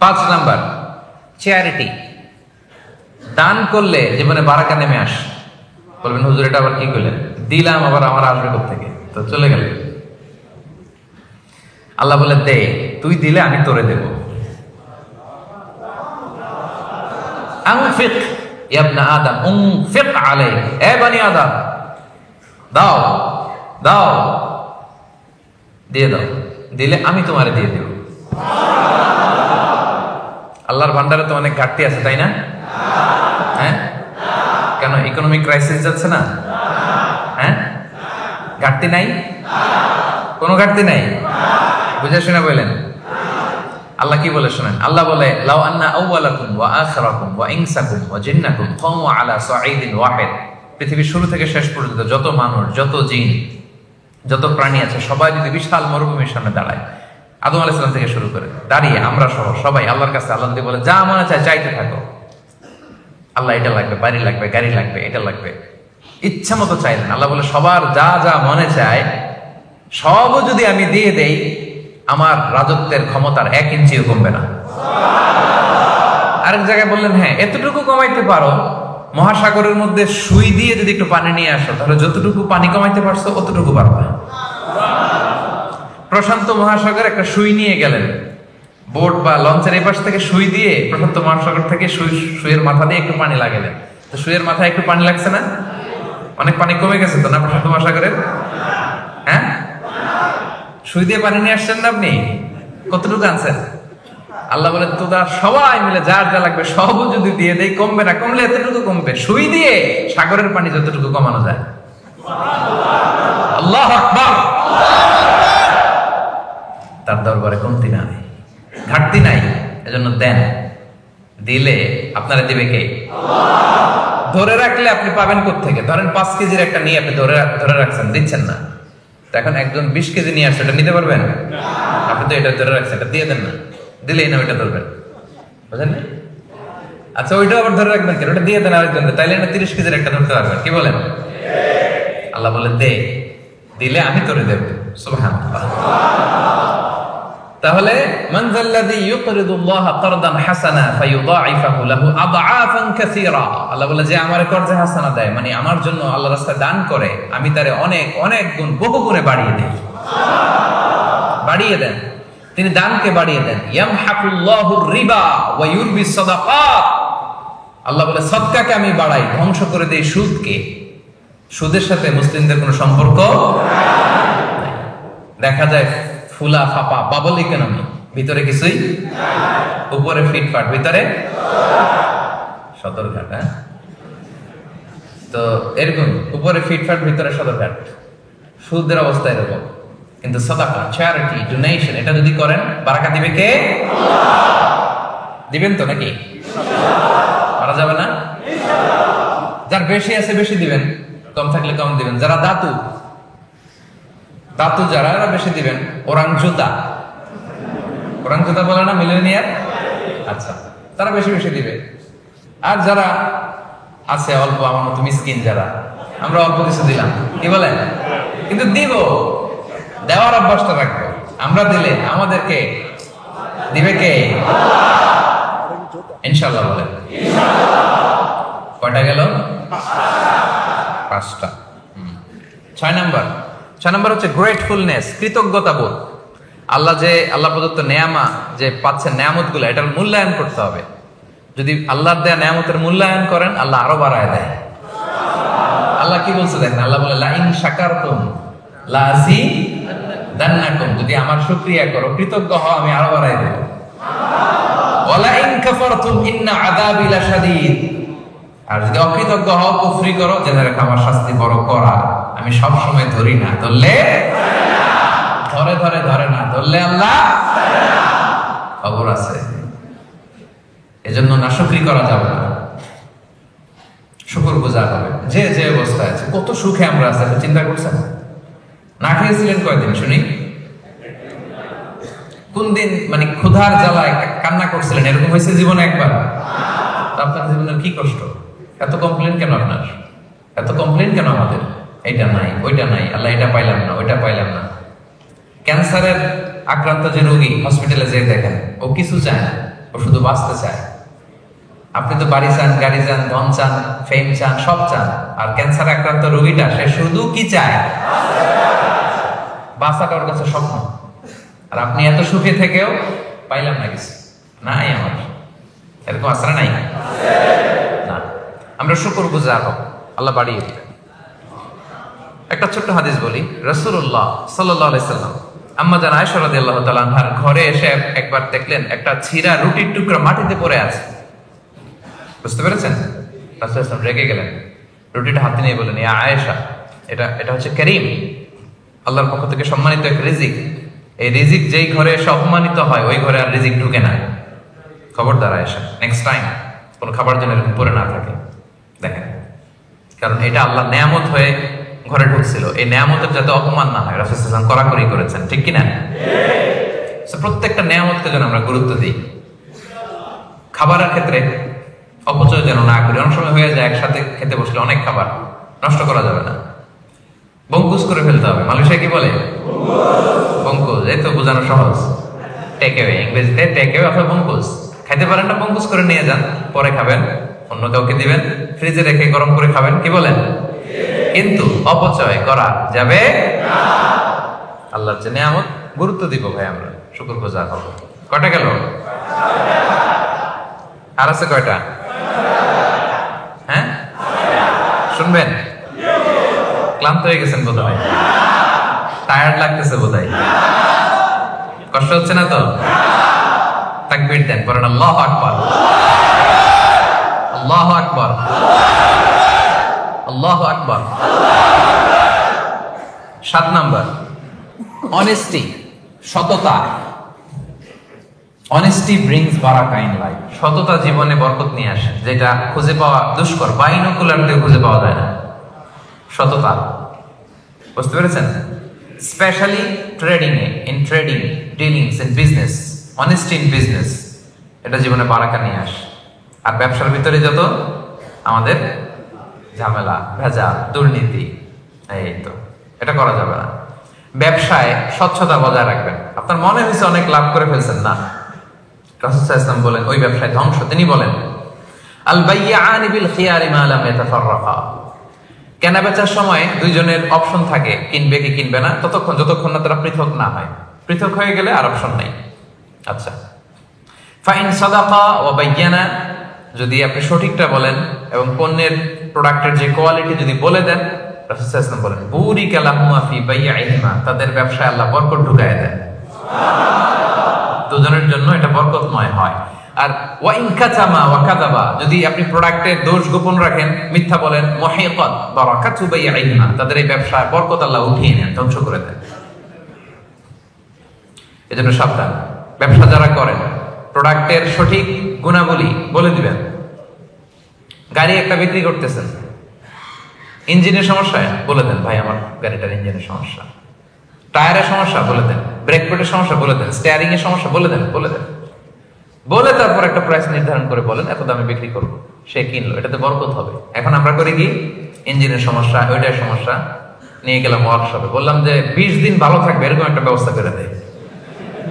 5 নাম্বার, চ্যারিটি, দান করলে জীবনে বারাকা নেমে আসে। বলবেন হুজুর এটা আবার কি করলেন? দিলাম আবার আমার আসবে কোত্থেকে? তো চলে গেল। আল্লাহ বলে দে, তুই দিলে আমি তোরে দেব। আনফিক ইয়া ইবনা আদম উনফিক আলাইহি, এ বনি আদম দাও দাও, দিয়ে দাও, দিলে আমি তোমারে দিয়ে দেব। আল্লাহর ভান্ডারে তো অনেক ঘাটতি আছে, তাই না? হ্যাঁ, কেন ইকোনমিক ক্রাইসিস যাচ্ছে না? হ্যাঁ, ঘাটতি নাই, কোনো ঘাটতি নাই, বুঝে শুনে বলেন। আল্লাহ কি বলে শুনেন, আল্লাহ বলে লাউ আন্না আউওয়ালাকুম ওয়া আখিরাকুম ওয়া ইনসাকুম ওয়া জিন্নাকুম কামু আলা সাঈদিন ওয়াহিদ, পৃথিবীর শুরু থেকে শেষ পর্যন্ত যত মানুষ, যত জিন, যত প্রাণী আছে সবাই যদি বিশাল মরুভূমির সামনে দাঁড়ায়, আদম আলাইহিস সালাম থেকে শুরু করে দাঁড়িয়ে আমরা সহ সবাই আল্লাহর কাছে আল্লাহ দিয়ে বলে যা মনে চায় চাইতে থাকো, আল্লাহ এটা লাগবে, বাড়ি লাগবে, গাড়ি লাগবে, এটা লাগবে, ইচ্ছা মতো চাইলেন। আল্লাহ বলে সবার যা যা মনে চায় সবও যদি আমি দিয়ে দেই, আমার রাজত্বের ক্ষমতার 1 ইঞ্চিও কমবে না। আরেক জায়গায় বললেন হ্যাঁ এতটুকু কমাইতে পারো মহাসাগরের মধ্যে সুই দিয়ে যদি একটু পানি নিয়ে আসো, তাহলে যতটুকু পানি কমাইতে পারছো অতটুকু পারবা। প্রশান্ত মহাসাগর একটা সুই নিয়ে গেলেন, বোট বা লঞ্চের এই পাশ থেকে সুই দিয়ে প্রশান্ত মহাসাগর থেকে সুইয়ের মাথা দিয়ে একটু পানি লাগালেন, তো সুইয়ের মাথায় একটু পানি লাগছে না? অনেক পানি কমে গেছে তো না প্রশান্ত মহাসাগরের? হ্যাঁ, সুই দিয়ে পানি নিয়ে আসছেন না আপনি? কতটুকু আনছেন? আল্লাহ বলে তোরা সবাই মিলে যার যা লাগবে সব যদি দিয়ে দেই, কমবে না, কমলে এতটুকু কমবে। সুই দিয়ে সাগরের পানি যতটুকু কমানো যায়। আল্লাহু আকবার। তার দরবারে কমতি নাই, ঘাটতি নাই, এজন্য দেন। দিলে আপনারা দিবে কে? ধরে রাখলে আপনি পাবেন কোত্থেকে? ধরেন 5 কেজির একটা নিয়ে আপনি ধরে রাখছেন, দিচ্ছেন না। এখন একজন 20 কেজি নিয়ে আসছে, এটা নিতে পারবেন? আপনি তো এটা ধরে রাখছেন, এটা দিয়ে দেন না, দিলেই না ওইটা ধরবেন, বুঝলেন? আচ্ছা, ওইটা আবার ধরে রাখবেন কেন? ওটা দিয়ে দেন আরেকজন, তাইলে না 30 কেজির একটা ধরতে পারবেন। কি বলেন? আল্লাহ বলে দে, দিলে আমি তোরে দেব। সুবহানাল্লাহ। তাহলে মান যাল্লাযী ইউকরিদুল্লাহ কারদান হাসানা ফায়ুদাঈফাহু লাহু আদআফান কাসীরা। আল্লাহ বলে যে আমার কর্জে হাসানা দেয়, মানে আমার জন্য আল্লাহর রাস্তায় দান করে, আমি তারে অনেক অনেক গুণ, বহু গুণে বাড়িয়ে দেই। বাড়িয়ে দেন, তিনি দানকে বাড়িয়ে দেন। ইয়ামহাকুল্লাহুর রিবা ওয়া ইউরবিস সাদাকাত। আল্লাহ বলে সদকাকে আমি বাড়াই, ধ্বংস করে দেই সুদকে। সুদের সাথে মুসলিমদের কোনো সম্পর্ক নাই। দেখা যায় ফুলা ফাপা বাবল ইকোনমি, ভিতরে কিছুই, উপরে ফিটফাট, ভিতরে সদরঘাট। হ্যাঁ, তো এরকম উপরে ফিটফাট, ভিতরে সদরঘাট। সুদের অবস্থা এরকম। কিন্তু সাদাকা, চ্যারিটি, ডোনেশন, এটা যদি করেন বারাকা দিবে কে? দিবেন তো নাকি? পারা যাবে না? যার বেশি আছে বেশি দিবেন, কম থাকলে কম দিবেন। যারা দাতু যারা, এরা বেশি দিবেন। ওরাং জুতা বলে না মিলেনিয়ার? আচ্ছা, তারা বেশি বেশি দিবে। আর যারা আছে অল্প, আমার মতো মিসকিন যারা, আমরা অল্প কিছু দিলাম, কি বলেন? কিন্তু দিব, দেওয়ার অভ্যাসটা রাখবো। আমরা দিলে আমাদেরকে দিবে কে? ইনশাআল্লাহ বলেন। কয়টা গেল? 5টা। 6 নাম্বার হচ্ছে গ্রেটফুলনেস, কৃতজ্ঞতা বোধ। আল্লাহ প্রদত্ত নেয়ামা যে পাচ্ছেন, নেয়ামত গুলো, এটার মূল্যায়ন করতে হবে। যদি আল্লাহর দেয়া নেয়ামতের মূল্যায়ন করেন, আল্লাহ আরো বাড়ায় দেয়। আল্লাহ কি বলছে দেখেন, আল্লাহ বলে লা ইন শাকারতুম লাযিদান্নাকুম, যদি আমার শুকরিয়া করো, কৃতজ্ঞ হও, আমি আরো বাড়ায় দেব। ওয়ালা ইন কাফারতুম ইন্না আযাবি লাশাদীদ, আর যদি অকৃতজ্ঞ হও, কুফরি করো, জেনে রাখো আমার শাস্তি বড় কড়া। আমি সব সময় ধরি না, ধরলে ধরে না, ধরলে আল্লাহ খবর আছে। এজন্য নাশুকরি করা যাবে না, শুকর গুজার হবে। যে যে অবস্থায় আছে, কত সুখে আমরা আছি, চিন্তা করছেন? না খেয়েছিলেন কয়দিন শুনি? কোন দিন মানে ক্ষুধার জ্বালায় কান্না করছিলেন? এরকম হয়েছে জীবনে একবার? আপনার জীবনের কি কষ্ট? এত কমপ্লেন কেন আপনার? এত কমপ্লেন কেন আমাদের? এইটা নাই, ওইটা নাই, আল্লাহ এটা পাইলাম না, ওইটা পাইলাম না। ক্যান্সারের আক্রান্ত যে রোগী হসপিটালে যেয়ে দেখেন, ও কিছু চায় না, ও শুধু বাঁচতে চায়। আপনি তো বাড়ি চান, গাড়ি চান, ধন চান, ফেম চান, সব চান। আর ক্যান্সার আক্রান্ত রোগীটা, সে শুধু কি চায়? বাঁচাটা ওর কাছে স্বপ্ন। আর আপনি এত সুখে থেকেও পাইলাম না কিছু, নাই আমার। এরকম আসরা নাই না। আমরা শুকর গুজার হব, আল্লাহ বাড়িয়ে দিবেন। একটা ছোট্ট হাদিস বলি। রাসূলুল্লাহ সাল্লাল্লাহু আলাইহি সাল্লাম আম্মা জান আয়েশা রাদিয়াল্লাহু তাআলা আনহার ঘরে এসে একবার দেখলেন একটা ছিঁড়া রুটির টুকরা মাটিতে পড়ে আছে। বুঝতে পেরেছেন? রাসূল সাল্লাল্লাহু আলাইহি ওয়াসাল্লাম রেগে গেলেন, রুটিটা হাতে নিয়ে বললেন, ইয়া আয়েশা, এটা হচ্ছে কারীম, আল্লাহর পক্ষ থেকে সম্মানিত এক রিজিক। এই রিজিক যেই ঘরে এসে অপমানিত হয়, ওই ঘরে আর রিজিক ঢুকে না। খবরদার আয়েশা, নেক্সট টাইম কোন খাবার জন্য এরকম পড়ে না থাকে। দেখেন, কারণ এটা আল্লাহর নেয়ামত হয়ে ঘরে ঢুকছিল, এই নেয়ামতের যাতে অপমান না হয়, রাসূল সাল্লাল্লাহু আলাইহি ওয়াসাল্লাম কড়াকড়ি করেছেন, ঠিক কি না? প্রত্যেকটা নেয়ামতকে যেন আমরা গুরুত্ব দিই। খাবারের ক্ষেত্রে অপচয় যেন না করি। অনেক সময় হয়ে যায়, একসাথে খেতে বসলে অনেক খাবার নষ্ট করা যাবে না, বঙ্কুস করে ফেলতে হবে। মালয়েশিয়া কি বলে? বঙ্কুস। এই তো বোঝানো সহজ। টেক অ্যাওয়ে, ইংরেজিতে টেক অ্যাওয়ে অথবা বঙ্কুস। খাইতে পারেন না, বঙ্কুস করে নিয়ে যান, পরে খাবেন। অন্য কাউকে দিবেন, ফ্রিজে রেখে গরম করে খাবেন, কি বলেন? কিন্তু অপচয় করা যাবে না। আল্লাহর যে নিয়ামত গুরুত্ব দিব ভাই, আমরা শুকরগুজার হব। কয়টা গেল? আর আছে কয়টা? হ্যাঁ, শুনবেন? ক্লান্ত হয়ে গেছেন বোধহয়, টায়ার্ড লাগতেছে বোধহয়, কষ্ট হচ্ছে না তো? তাকবীর দেন, বলেন আল্লাহু আকবার, আল্লাহু আকবার, আল্লাহু আকবার। 7 নাম্বার, অনেস্টি, সততা। অনেস্টি ব্রিংস বারাকা ইন লাইফ। সততা জীবনে বরকত নিয়ে আসে, যেটা খুঁজে পাওয়া দুষ্কর, বাইনোকুলার দিয়ে খুঁজে পাওয়া যায় না। সততা, বুঝতে পেরেছেন? Specially trading A, in trading, dealings in business, honesty in business, এটা জীবনে বারাকা নিয়ে আসে। আর ব্যবসার ভিতরে যত আমাদের ঝামেলা, ভেজা, দুর্নীতি, এই তো এটা করা যাবে না। ব্যবসায় স্বচ্ছতা বজায় রাখবেন। আপনার মনে হয়েছে অনেক লাভ করে ফেলছেন, না, রাসূল সাল্লাল্লাহু আলাইহি ওয়াসাল্লাম বলেন ওই ব্যবসায় ধ্বংস। তিনি বলেন আল বাইয়ানি বিল খিয়ারি মা লাম ইয়াতাফাররাকা। কেনা বেচার সময় দুইজনের অপশন থাকে, কিনবে কি কিনবে না, যতক্ষণ না তারা পৃথক না হয়। পৃথক হয়ে গেলে আর অপশন নাই। আচ্ছা, ফাইন সাদাকা ওয়া বাইয়ানা, যদি আপনি সঠিকটা বলেন এবং পণ্যের প্রোডাক্টের যে কোয়ালিটি যদি বলে দেন, রাসূল সাল্লাল্লাহু আলাইহি ওয়াসাল্লাম বলেন বুরিকা লাহুমা ফি বাইইহিমা, তাদের ব্যবসায় আল্লাহ বরকত ঢুকায় দেন। দুজনের জন্য এটা বরকতময় হয়। আর ওয়া ইন কাতামা ওয়া কাযাবা, যদি আপনি প্রোডাক্টের দোষ গোপন রাখেন, মিথ্যা বলেন, মুহিকাত বারাকাতু বাইইহিমা, তাদের এই ব্যবসায় বরকত আল্লাহ উঠিয়ে নেন, ধ্বংস করে দেন। এজন্য সাবধান। ব্যবসা যারা করেন, প্রোডাক্টের সঠিক গুণাবলী বলে দিবেন। গাড়ি একটা বিক্রি করতেছেন, ইঞ্জিনের সমস্যা বলে দেন, ভাই আমার গাড়িটার ইঞ্জিনের সমস্যা, টায়ারের সমস্যা বলে দেন, ব্রেক প্যাডের সমস্যা বলে দেন, স্টিয়ারিং এর সমস্যা বলে দেন, বলে তারপর একটা প্রাইস নির্ধারণ করে বলেন এত দামে বিক্রি করব। সে কিনলো, এটাতে বরকত হবে। এখন আমরা করি কি, ইঞ্জিনের সমস্যা, ওইটার সমস্যা নিয়ে গেলাম ওয়ার্কশপে, বললাম যে 20 দিন ভালো থাকবে, এরকম একটা ব্যবস্থা করে দেয়,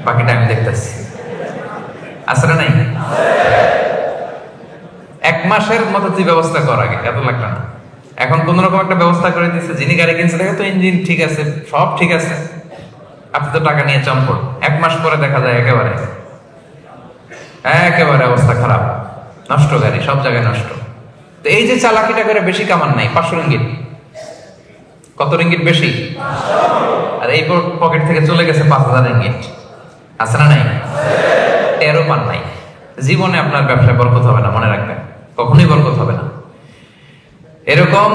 বাকিটা আমি দেখতেছি। আসলে নাই 1 মাসের মতো তুই ব্যবস্থা কর, আগে এত লাগবে না। এখন কোন রকম একটা ব্যবস্থা করে দিচ্ছে, যিনি গাড়ি কিনছে দেখে তো ইঞ্জিন ঠিক আছে, সব ঠিক আছে, আপনি তো টাকা নিয়ে চম্পট। 1 মাস পরে দেখা যায় একেবারে অবস্থা খারাপ, নষ্ট গাড়ি, সব জায়গায় নষ্ট। তো এই যে চালাকিটা করে বেশি কামান নাই, 500 রিঙ্গিট। কত রিঙ্গিট বেশি? আর এই পকেট থেকে চলে গেছে 5000 রিঙ্গিট। আছে না নাই? 13 পান নাই। জীবনে আপনার ব্যবসায় বরকত হবে না, মনে রাখবেন, কখনোই বরকত হবে না। এরকম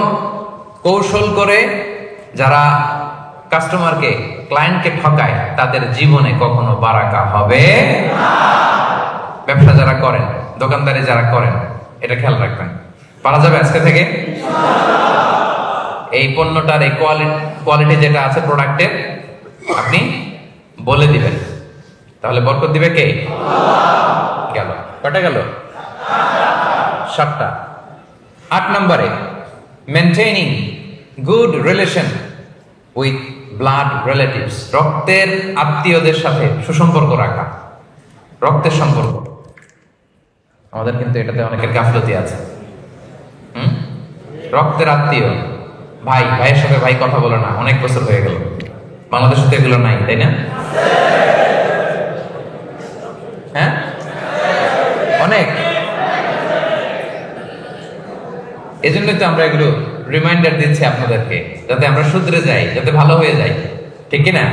কৌশল করে যারা কাস্টমারকে, ক্লায়েন্টকে ঠকায়, তাদের জীবনে কখনো বারাকা হবে না। ব্যবসা যারা করেন, দোকানদারি যারা করেন, এটা খেয়াল রাখবেন। পারা যাবে আজকে থেকে? এই পণ্যটার এই কোয়ালিটি যেটা আছে প্রোডাক্টের, আপনি বলে দিবেন, তাহলে বরকত দিবে কে? গেল কটা? গেল 7টা। 8 নম্বরে, maintaining good relation with blood relatives, রক্তের আত্মীয়দের সাথে সুসম্পর্ক রাখা। রক্তের সম্পর্ক আমাদের কিন্তু এটাতে অনেকের গাফলতি আছে। রক্তের আত্মীয়, ভাইয়ের সাথে ভাই কথা বলে না, অনেক বছর হয়ে গেল। বাংলাদেশে তো এগুলো নাই, তাই না? হ্যাঁ, অনেক। এজন্যই তো আমরা এগুলো রিমাইন্ডার দিচ্ছি আপনাদেরকে, যাতে আমরা শুধরে যাই, যাতে ভালো হয়ে যাই, ঠিক কিনা?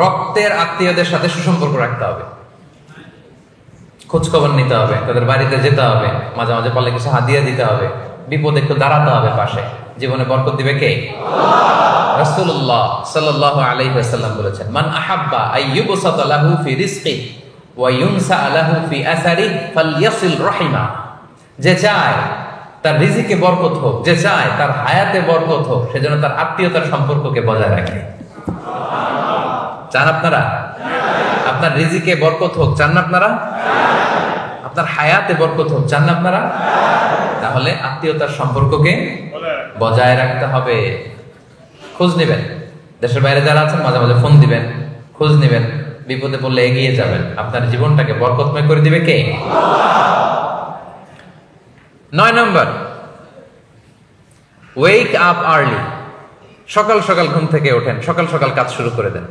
রক্তের আত্মীয়দের সাথে সুসম্পর্ক রাখতে হবে, খোঁজ খবর নিতে হবে, তাদের বাড়িতে যেতে হবে, মাঝে মাঝে পারলে কিছু হাদিয়া দিতে হবে, বিপদে একটু দাঁড়াতে হবে পাশে। জীবনে বরকত দিবে কে? রাসূলুল্লাহ সাল্লাল্লাহু আলাইহি ওয়াসাল্লাম বলেছেন, মান আহাব্বা আইয়ুবসাতা লাহু ফি রিজকি ওয়া ইউনসা লাহু ফি আসারি ফালইয়াসিল রাহিমা। যে চায় তার রিজিকে বরকত হোক, যে চায় তার হায়াতে বরকত হোক, সেজন্য তার আত্মীয়তার সম্পর্ককে বজায় রাখে। চান আপনারা আপনার রিজিকে বরকত হোক? চান না আপনারা আপনার হায়াতে বরকত হোক? চান না আপনারা? তাহলে আত্মীয়তার সম্পর্ককে বজায় রাখতে হবে। খোঁজ নেবেন, দেশের বাইরে যারা আছেন মাঝে মাঝে ফোন দিবেন, খোঁজ নেবেন, বিপদে পড়লে এগিয়ে যাবেন। আপনার জীবনটাকে বরকতময় করে দিবে কে? 9 নাম্বার, ওয়েক আপ আর্লি। সকাল সকাল ঘুম থেকে ওঠেন, সকাল সকাল কাজ শুরু করে দেন।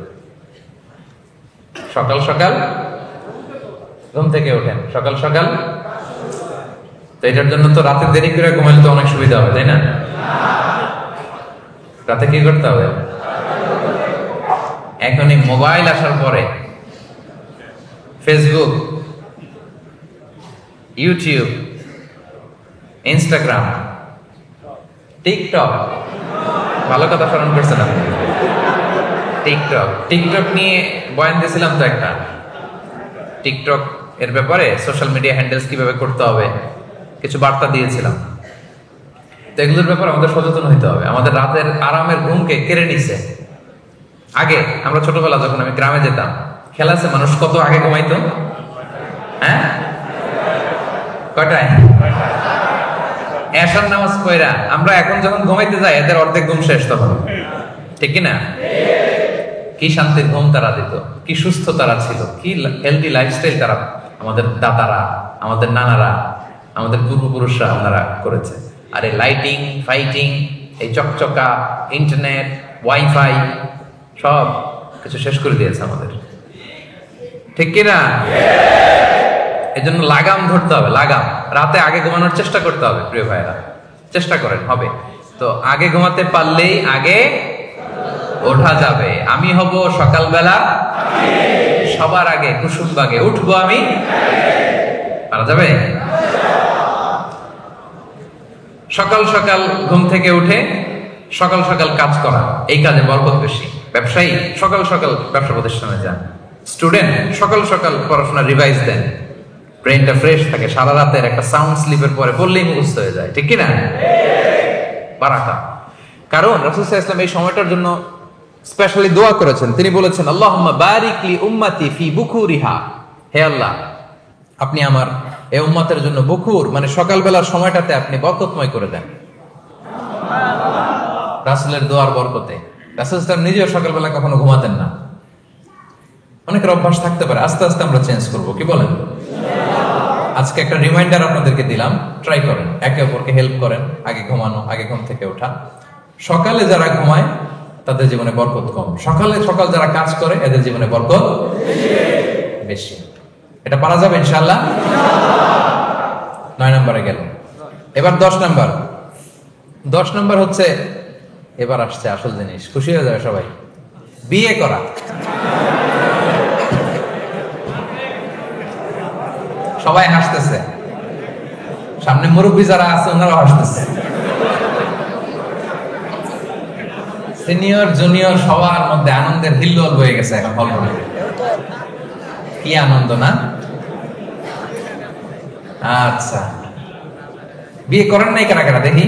সকাল সকাল ঘুম থেকে ওঠেন, সকাল সকাল। তো এটার জন্য তো রাতে দেরি করে ঘুমাইলে তো অনেক সুবিধা হবে, তাই না? রাতে কি করতে হবে? এখন এই মোবাইল আসার পরে ফেসবুক, ইউটিউব, ইনস্টাগ্রাম, টিকটক, ভালো কথা স্মরণ করছেন আপনি। টিকটক নিয়ে বয়ান দিয়েছিলাম তো একটা, টিকটক এর ব্যাপারে সোশ্যাল মিডিয়া হ্যান্ডেলস কিভাবে করতে হবে কিছু বার্তা দিয়েছিলাম। তো এগুলোর ব্যাপারে আমাদের সচেতন হইতে হবে। আমাদের রাতের আরামের ঘুমকে কেড়ে নিছে। আগে আমরা ছোটবেলা যখন আমি গ্রামে যেতাম, খেলাছে মানুষ কত আগে ঘুমাইতো? হ্যাঁ, কয়টায়? এশার নামাজ পড়া আমরা এখন যখন ঘুমাইতে যাই এদের অর্ধেক ঘুম শেষ তখন, ঠিক কি না? কি শান্তির ঘুম তারা দিত, কি সুস্থ তারা ছিল, কি হেলদি লাইফস্টাইল তারা, আমাদের দাদারা, আমাদের নানারা, আমাদের পূর্বপুরুষরা ওনারা করেছে। আর এই লাইটিং ফাইটিং, এই চকচকা ইন্টারনেট, ওয়াইফাই সব কিছু শেষ করে দিয়েছে আমাদের, ঠিক কিনা? এজন্য লাগাম ধরতে হবে, লাগাম। রাতে আগে ঘুমানোর চেষ্টা করতে হবে প্রিয় ভাইরা, চেষ্টা করেন, হবে। তো আগে ঘুমাতে পারলেই আগে ওঠা যাবে। আমি হব সকালবেলা সবার আগে কুসুম বাগে, উঠবো আমি, পারা যাবে? সকাল সকাল ঘুম থেকে উঠে সকাল সকাল কাজ করা, এই কাজে বরকত বেশি। ব্যবসায়ী সকাল সকাল ব্যবসা প্রতিষ্ঠানে যান, স্টুডেন্ট সকাল সকাল পড়াশোনা রিভাইজ দেন, ব্রেনটা ফ্রেশ থাকে। সারা রাতের একটা সাউন্ড স্লিপের পরে পড়লেই মুখস্থ হয়ে যায়, ঠিক কিনা? বারাকা। কারণ রাসূল সাল্লাল্লাহু আলাইহি ওয়াসাল্লাম এই সময়টার জন্য স্পেশালি দোয়া করেছেন। তিনি বলেছেন, আল্লাহুম্মা বারিক লি উম্মতি ফি বুকুরিহা, হে আল্লাহ আপনি আমার এই উম্মতের জন্য বুকুর মানে সকালবেলার সময়টাতে আপনি বরকতময় করে দেন। রাসূলের দোয়ার বরকতে। রাসূল সাল্লাল্লাহু নিজেও সকালবেলা কখনো ঘুমাতেন না। অনেকের অভ্যাস থাকতে পারে, আস্তে আস্তে আমরা চেঞ্জ করব, কি বলেন? আজকে একটা রিমাইন্ডার আপনাদেরকে দিলাম, ট্রাই করেন, একে অপরকে হেল্প করেন। আগে ঘুমানো, আগে ঘুম থেকে ওঠা। সকালে যারা ঘুমায় তাদের জীবনে বরকত কম, সকাল যারা কাজ করে এদের জীবনে বরকত বেশি। এটা পারা যাবে ইনশাআল্লাহ। 9 নম্বরে গেল, এবার 10 নম্বর। 10 নম্বর হচ্ছে, এবার আসছে আসল জিনিস, খুশি হয়ে যাবে সবাই, বিয়ে করা। সবাই হাসতেছে, সামনে মুরব্বী যারা আছে ওনারাও হাসতেছে। সিনিয়র জুনিয়র সবার মধ্যে আনন্দের হিল্লোল হয়ে গেছে এখন হলরুমে। কি আনন্দ না? আচ্ছা, বিয়ে করেন নাই কারা কারা দেখি?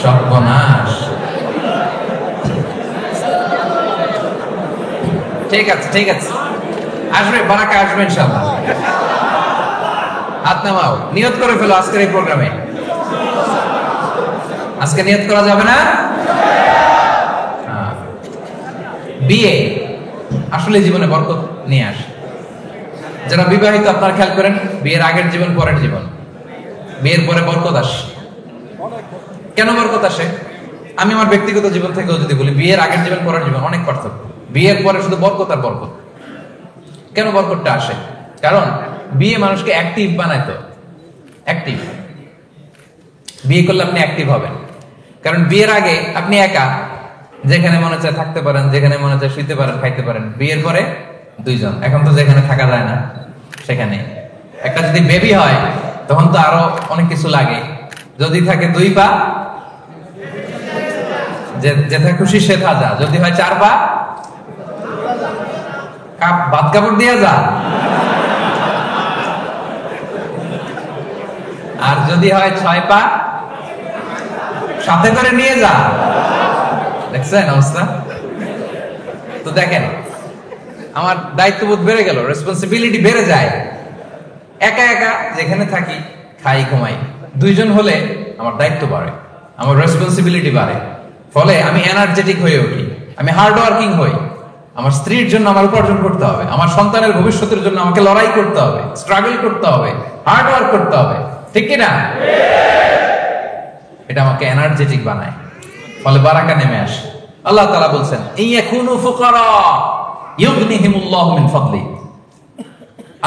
সর্বনাশ। ঠিক আছে, ঠিক আছে, আসবে, বারাকা আসবে ইনশাআল্লাহ। হাত নামাও, নিয়ত করে ফেলো আজকের এই প্রোগ্রামে। আজকে নিয়ত করা যাবে না? বিয়ে আসলে জীবনে বরকত নিয়ে আসে। যারা বিবাহিত আপনারা খেয়াল করেন, বিয়ের আগের জীবন পরের জীবন, বিয়ের পরে বরকত আসে। কেন বরকত আসে? আমি আমার ব্যক্তিগত জীবন থেকেও যদি বলি, বিয়ের আগের জীবন পরের জীবন অনেক পার্থক্য। বিয়ের পরে শুধু বরকত আর বরকত। কেন বরকতটা আসে? কারণ বিয়ে মানুষকে অ্যাক্টিভ বানায়। তো অ্যাক্টিভ, বিয়ে করলে আপনি অ্যাক্টিভ হবেন। কারণ বিয়ের আগে আপনি একা, যেখানে মনে চায় থাকতে পারেন, যেখানে মনে চায় শুইতে পারেন, খাইতে পারেন। বিয়ের পরে দুইজন, এখন তো যেখানে থাকা যায় না সেখানে। একটা যদি বেবি হয় তখন তো আরো অনেক কিছু লাগে। যদি থাকে 2 পা, যেথা খুশি সেথা যা। যদি হয় 4 পা, ভাত কাপড় দিয়ে যা। আর যদি হয় 6 পা, সাথে করে নিয়ে যা। দেখছেন অবস্থা? তো দেখেন, আমার দায়িত্ববোধ বেড়ে গেল, রেসপন্সিবিলিটি বেড়ে যায়। একা একা যেখানে থাকি, খাই, ঘুমাই। 2 জন হলে আমার দায়িত্ব বাড়ে, আমার রেসপন্সিবিলিটি বাড়ে। ফলে আমি এনার্জেটিক হয়ে উঠি, আমি হার্ড ওয়ার্কিং হই। আমার স্ত্রীর জন্য আমার উপার্জন করতে হবে, আমার সন্তানের ভবিষ্যতের জন্য আমাকে লড়াই করতে হবে, স্ট্রাগল করতে হবে, হার্ড ওয়ার্ক করতে হবে। ঠিক কিনা? এটা আমাকে এনার্জেটিক বানায়, ফলে বারাকা নেমে আসে। আল্লাহ তাআলা বলছেন ইয়াকুনু ফুকারা ইউগনিহিমুল্লাহু মিন ফাদলি।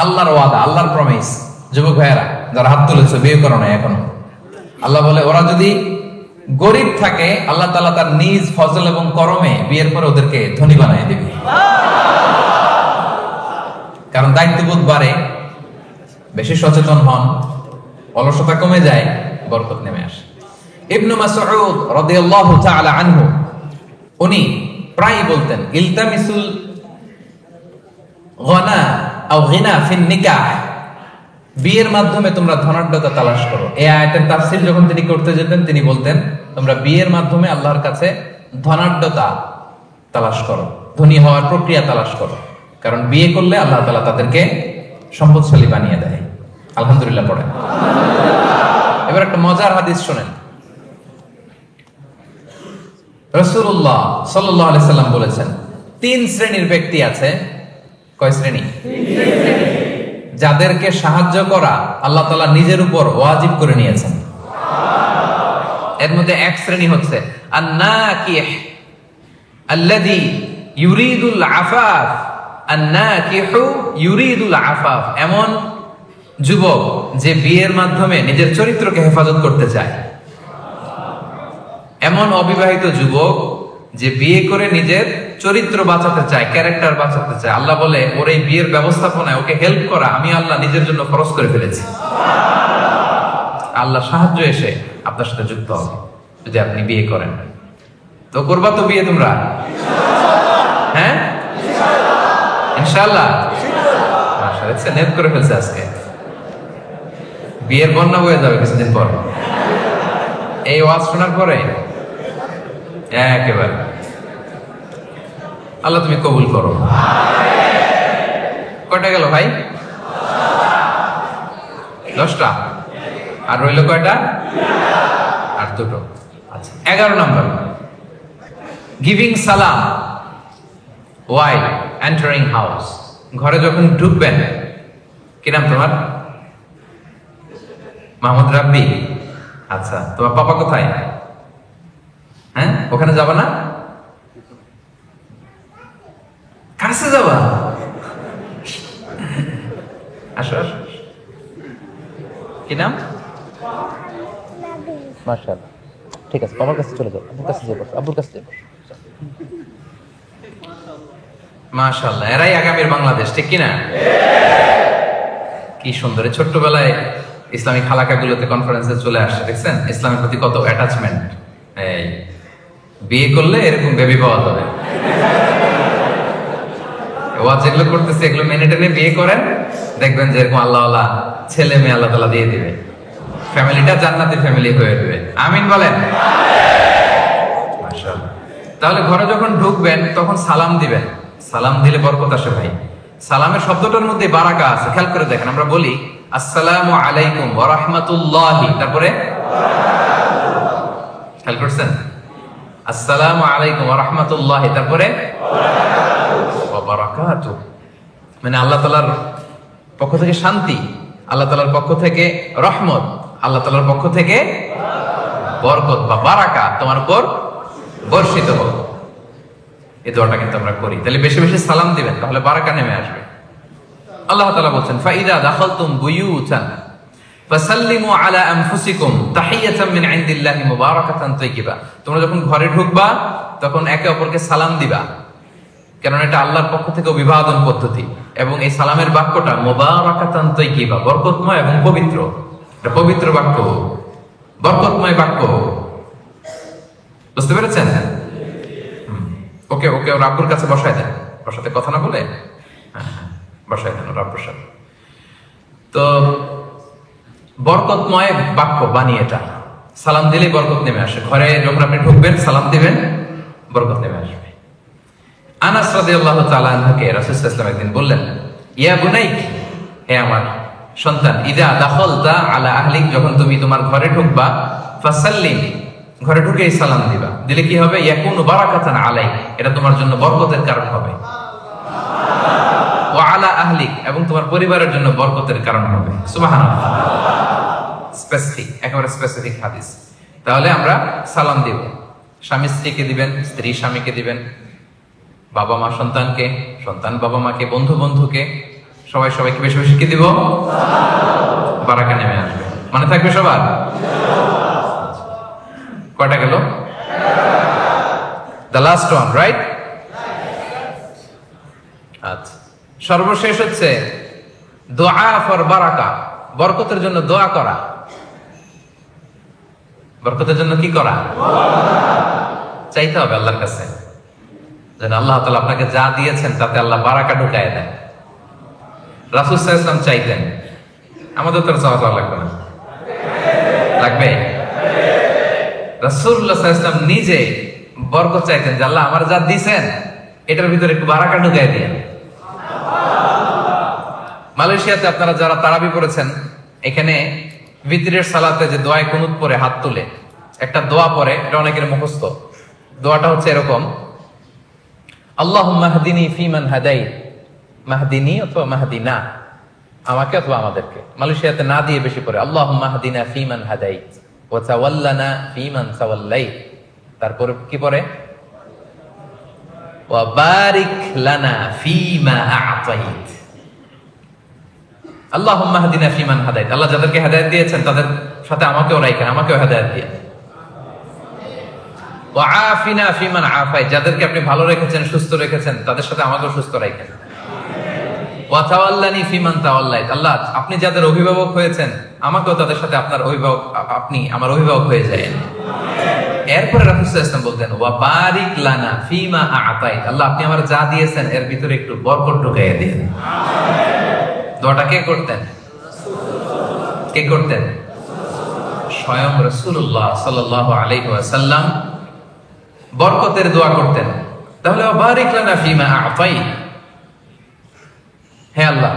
আল্লাহর ওয়াদা, আল্লাহর প্রমিস। যুবক ভাইয়েরা যারা হাত তুলেছে, বিয়ে করো না এখনো, আল্লাহ বলে ওরা যদি গরিব থাকে আল্লাহ তাআলা তার নিজ ফজল এবং করমে বিয়ের পরে ওদেরকে ধনী বানিয়ে দেবে। কারণ দায়িত্ববোধ বাড়ে, বেশি সচেতন হন, অলসতা কমে যায়, বরকত নেমে আসে। ইবনে মাসউদ রাদিয়াল্লাহু তাআলা আনহু উনি প্রায় বলতেন ইলতামিসুল গনা আও গিনা ফিন নিকাহ, বিয়ের মাধ্যমে তোমরা ধনাঢ্যতা তালাশ করো। এই আয়াতের তাফসীর যখন তিনি করতে যেতেন তিনি বলতেন তোমরা বিয়ের মাধ্যমে আল্লাহর কাছে ধনাঢ্যতা তালাশ করো, ধনী হওয়ার প্রক্রিয়া তালাশ করো। কারণ বিয়ে করলে আল্লাহ তাআলা তাদেরকে সম্পদশালী বানিয়ে দেয়। আলহামদুলিল্লাহ পড়েন। এবার একটা মজার হাদিস শোনেন। রাসূলুল্লাহ সাল্লাল্লাহু আলাইহি সাল্লাম বলেছেন 3 শ্রেণীর ব্যক্তি আছে। কয় শ্রেণী? যাদেরকে সাহায্য করা আল্লাহ তাআলা নিজের উপর ওয়াজিব করে নিয়েছেন। এর মধ্যে এক শ্রেণী হচ্ছে আন-নাকিহ আল্লাযী ইউরিদুল আফাফ। আন-নাকিহু ইউরিদুল আফাফ, এমন যুবক যে বিয়ের মাধ্যমে নিজের চরিত্রকে হেফাজত করতে চায়। এমন অবিবাহিত যুবক যে বিয়ে করে নিজের চরিত্র বাঁচাতে চায়, ক্যারেক্টার বাঁচাতে চায়। আল্লাহ বলে ওর এই বিয়ের ব্যবস্থাপনায় ওকে হেল্প করা আমি আল্লাহ নিজের জন্য ফরজ করে ফেলেছি। আল্লাহ সাহায্য এসে আপনার সাথে যুক্ত হবে যদি আপনি বিয়ে করেন। তো করবা তো বিয়ে তোমরা? হ্যাঁ, ইনশাআল্লাহ। মাশাআল্লাহ, নেট করে ফেলছে আজকে। বিয়ের বন্যা বয়ে যাবে কিছুদিন পর এই ওয়াজ শোনার পরে। একেবারে আল্লাহ তুমি কবুল করো। কয়টা গেল ভাই? 10টা। আর রইল কয়টা? আর 2টো। আচ্ছা, 11 নম্বর, গিভিং সালাম while entering house। ঘরে যখন ঢুকবেন, কি নাম তোমার? মাহমুদ রাব্বি। আচ্ছা, তোমার পাপা কোথায়? হ্যাঁ, ওখানে যাবা না? কাছে যাবা? আসো আসো। কি নাম? মাশাআল্লাহ, ঠিক আছে, বাবার কাছে চলে যাও, আব্বুর কাছে যাও, আব্বুর কাছে যাও। মাশাআল্লাহ, এরাই আগামীর বাংলাদেশ, ঠিক কিনা? কি সুন্দর। ছোট্টবেলায় ইসলামিক হালাকাগুলোতে কনফারেন্সে চলে আসছে, দেখছেন ইসলামের প্রতি কত অ্যাটাচমেন্ট। এই বিয়ে করলে এরকম বেবি পাওয়া যাবে। ওয়াজ যেগুলো করতেছে এগুলো মেনে টেনে বিয়ে করেন, দেখবেন যে এরকম আল্লাহওয়ালা ছেলে মেয়ে আল্লাহ তাআলা দিয়ে দিবে, ফ্যামিলিটা জান্নাতি ফ্যামিলি হয়ে যাবে। আমিন বলেন। মাশাআল্লাহ। তাহলে ঘরে যখন ঢুকবেন তখন সালাম দিবেন। সালাম দিলে বরকত আসে ভাই। সালামের শব্দটার মধ্যে বারাকা আছে, খেয়াল করে দেখেন। আমরা বলি আসসালামু আলাইকুম ওয়া রাহমাতুল্লাহি, তারপরে খেয়াল করছেন? আসসালামু আলাইকুম ওয়া রাহমাতুল্লাহি, তারপরে ওয়া বারাকাতুহু। মানে আল্লাহ তাআলার পক্ষ থেকে শান্তি, আল্লাহ তাআলার পক্ষ থেকে রহমত, আল্লাহ তাআলার পক্ষ থেকে বরকত বা বারাকা তোমার উপর বর্ষিত হোক। এই দোয়াটা কিন্তু আমরা করি। তাহলে বেশি বেশি সালাম দিবেন, তাহলে বারাকা নেমে আসবে। আল্লাহ তাআলা বলেন ফাইদা দাখালতুম বুয়ুতান ফাসাল্লিমু আলা আনফুসিকুম তাহিয়াতাম মিন ইনদিল্লাহি মুবারাকাতান তাইয়্যিবা। তোমরা যখন ঘরে ঢুকবা তখন একে অপরকে সালাম দিবা, কারণ এটা আল্লাহর পক্ষ থেকে অভিবাদন পদ্ধতি। এবং এই সালামের বাক্যটা মুবারাকাতান তাইয়্যিবা, বরকতময় এবং পবিত্র। এটা পবিত্র বাক্য, বরকতময় বাক্য। বুঝতে পেরেছেন? ওকে ওকে, ওর আব্বুর কাছে বসায় দেন। ওর সাথে কথা না বলে বসায় দেন ওর আব্বুর সাথে। তো বরকতময় বাক্য বানিয়ে এটা সালাম দিলেই বরকত নেমে আসে। ঘরে যখন আপনি ঢুকবেন সালাম দিবেন, বরকত নেমে আসবে। আনাস রাদিয়াল্লাহু তাআলা আনহুকে রাসূল সাল্লাল্লাহু আলাইহি ওয়াসাল্লাম একদিন বললেন, ইয়া বুনাইক, হে আমার সন্তান, ইদা দাখালতা আলা আহলিক, যখন তুমি তোমার ঘরে ঢুকবা, ফাসাল্লিম, ঘরে ঢুকেই সালাম দিবা। দিলে কি হবে? ইয়াকুনু বারাকাতান আলাইক, এটা তোমার জন্য বরকতের কারণ হবে। ওয়া আলা আহলিক, এবং তোমার পরিবারের জন্য বরকতের কারণ হবে। সুবহানাল্লাহ। স্পেসিফিক, একেবারে স্পেসিফিক হাদিস। তাহলে আমরা সালাম দিব, স্বামী স্ত্রীকে দিবেন, স্ত্রী স্বামীকে দিবেন, বাবা মা সন্তানকে, সন্তান বাবা মাকে, বন্ধু বন্ধুকে, সবাই সবাইকে বেশি বেশি কি দিব? বারাকা নেমে আসবে। মানে থাকবে সবার? কয়টা গেল? The last one, right? আচ্ছা, সর্বশেষ হচ্ছে দোয়া ফর বারাকা, বরকতের জন্য দোয়া করা। বরকতের জন্য কি করা? চাইতে হবে আল্লাহর কাছে, যেন আল্লাহ তাআলা আপনাকে যা দিয়েছেন তাতে আল্লাহ বারাকা ঢুকায় দেন। রাসূল সাল্লাল্লাহু আলাইহি ওয়াসাল্লাম চাইতেন, আমাদের তো চাওয়া লাগবে না? লাগবে? রাসূলুল্লাহ সাল্লাল্লাহু আলাইহি ওয়াসাল্লাম নিজে বরকত চাইতেন যে আল্লাহ আমার যা দিয়েছেন এটার ভিতরে একটু বারাকা ঢুকায় দিয়েন। মালয়েশিয়াতে আপনারা যারা তারাবি পড়েছেন, এখানে ভিতরের সালাতে যে দোয়ায় কুনুত পড়ে হাত তুলে একটা দোয়া পড়ে, এটা অনেকের মুখস্থ। দোয়াটা হচ্ছে এরকম: আল্লাহুম্মা হদিনি ফিমান হাদাইত, মাহদিনি অথবা মাহদিনা, আমাকে অথবা আমাদেরকে। মালয়েশিয়াতে না দিয়ে বেশি পড়ে আল্লাহুম্মা হদিনা ফিমান হাদাইত ওয়া তাওয়াল্লানা ফিমান তাওয়াল্লাইত। তারপরে কি পড়ে? ওয়া বারিক লানা ফিমা আ'তাইত। আল্লাহুম্মা হদিনা ফিমান হাদাইত, আল্লাহ যাদেরকে হেদায়েত দিয়েছেন তাদের সাথে আমাকেও রাখেন, আমাকেও হেদায়েত দিয়ে। ওয়া আফিনা ফিমান আফাইত, যাদেরকে আপনি ভালো রেখেছেন, সুস্থ রেখেছেন, তাদের সাথে আমাকেও সুস্থ রাখেন। ওয়া তাওয়াল্লানি ফিমান তাওয়াল্লাইত, আল্লাহ আপনি যাদের অভিভাবক হয়েছেন আমাকেও তাদের সাথে আপনার অভিভাবক, আপনি আমার অভিভাবক হয়ে যান। এরপরে রাসূল সাল্লাল্লাহু আলাইহি ওয়াসাল্লাম বলতেন ওয়া বারিক লানা ফিমা আ'তাইত, আল্লাহ আপনি আমার যা দিয়েছেন এর ভিতরে একটু বরকত ঢুকাইয়া দিন। দোয়াটা কে করতেন? কে করতেন? স্বয়ং রাসূলুল্লাহ সাল্লাল্লাহু আলাইহি ওয়াসাল্লাম বরকতের দোয়া করতেন। তাহলে ওয়া বারিক লানা ফিমা আ'তাইত, হে Allah,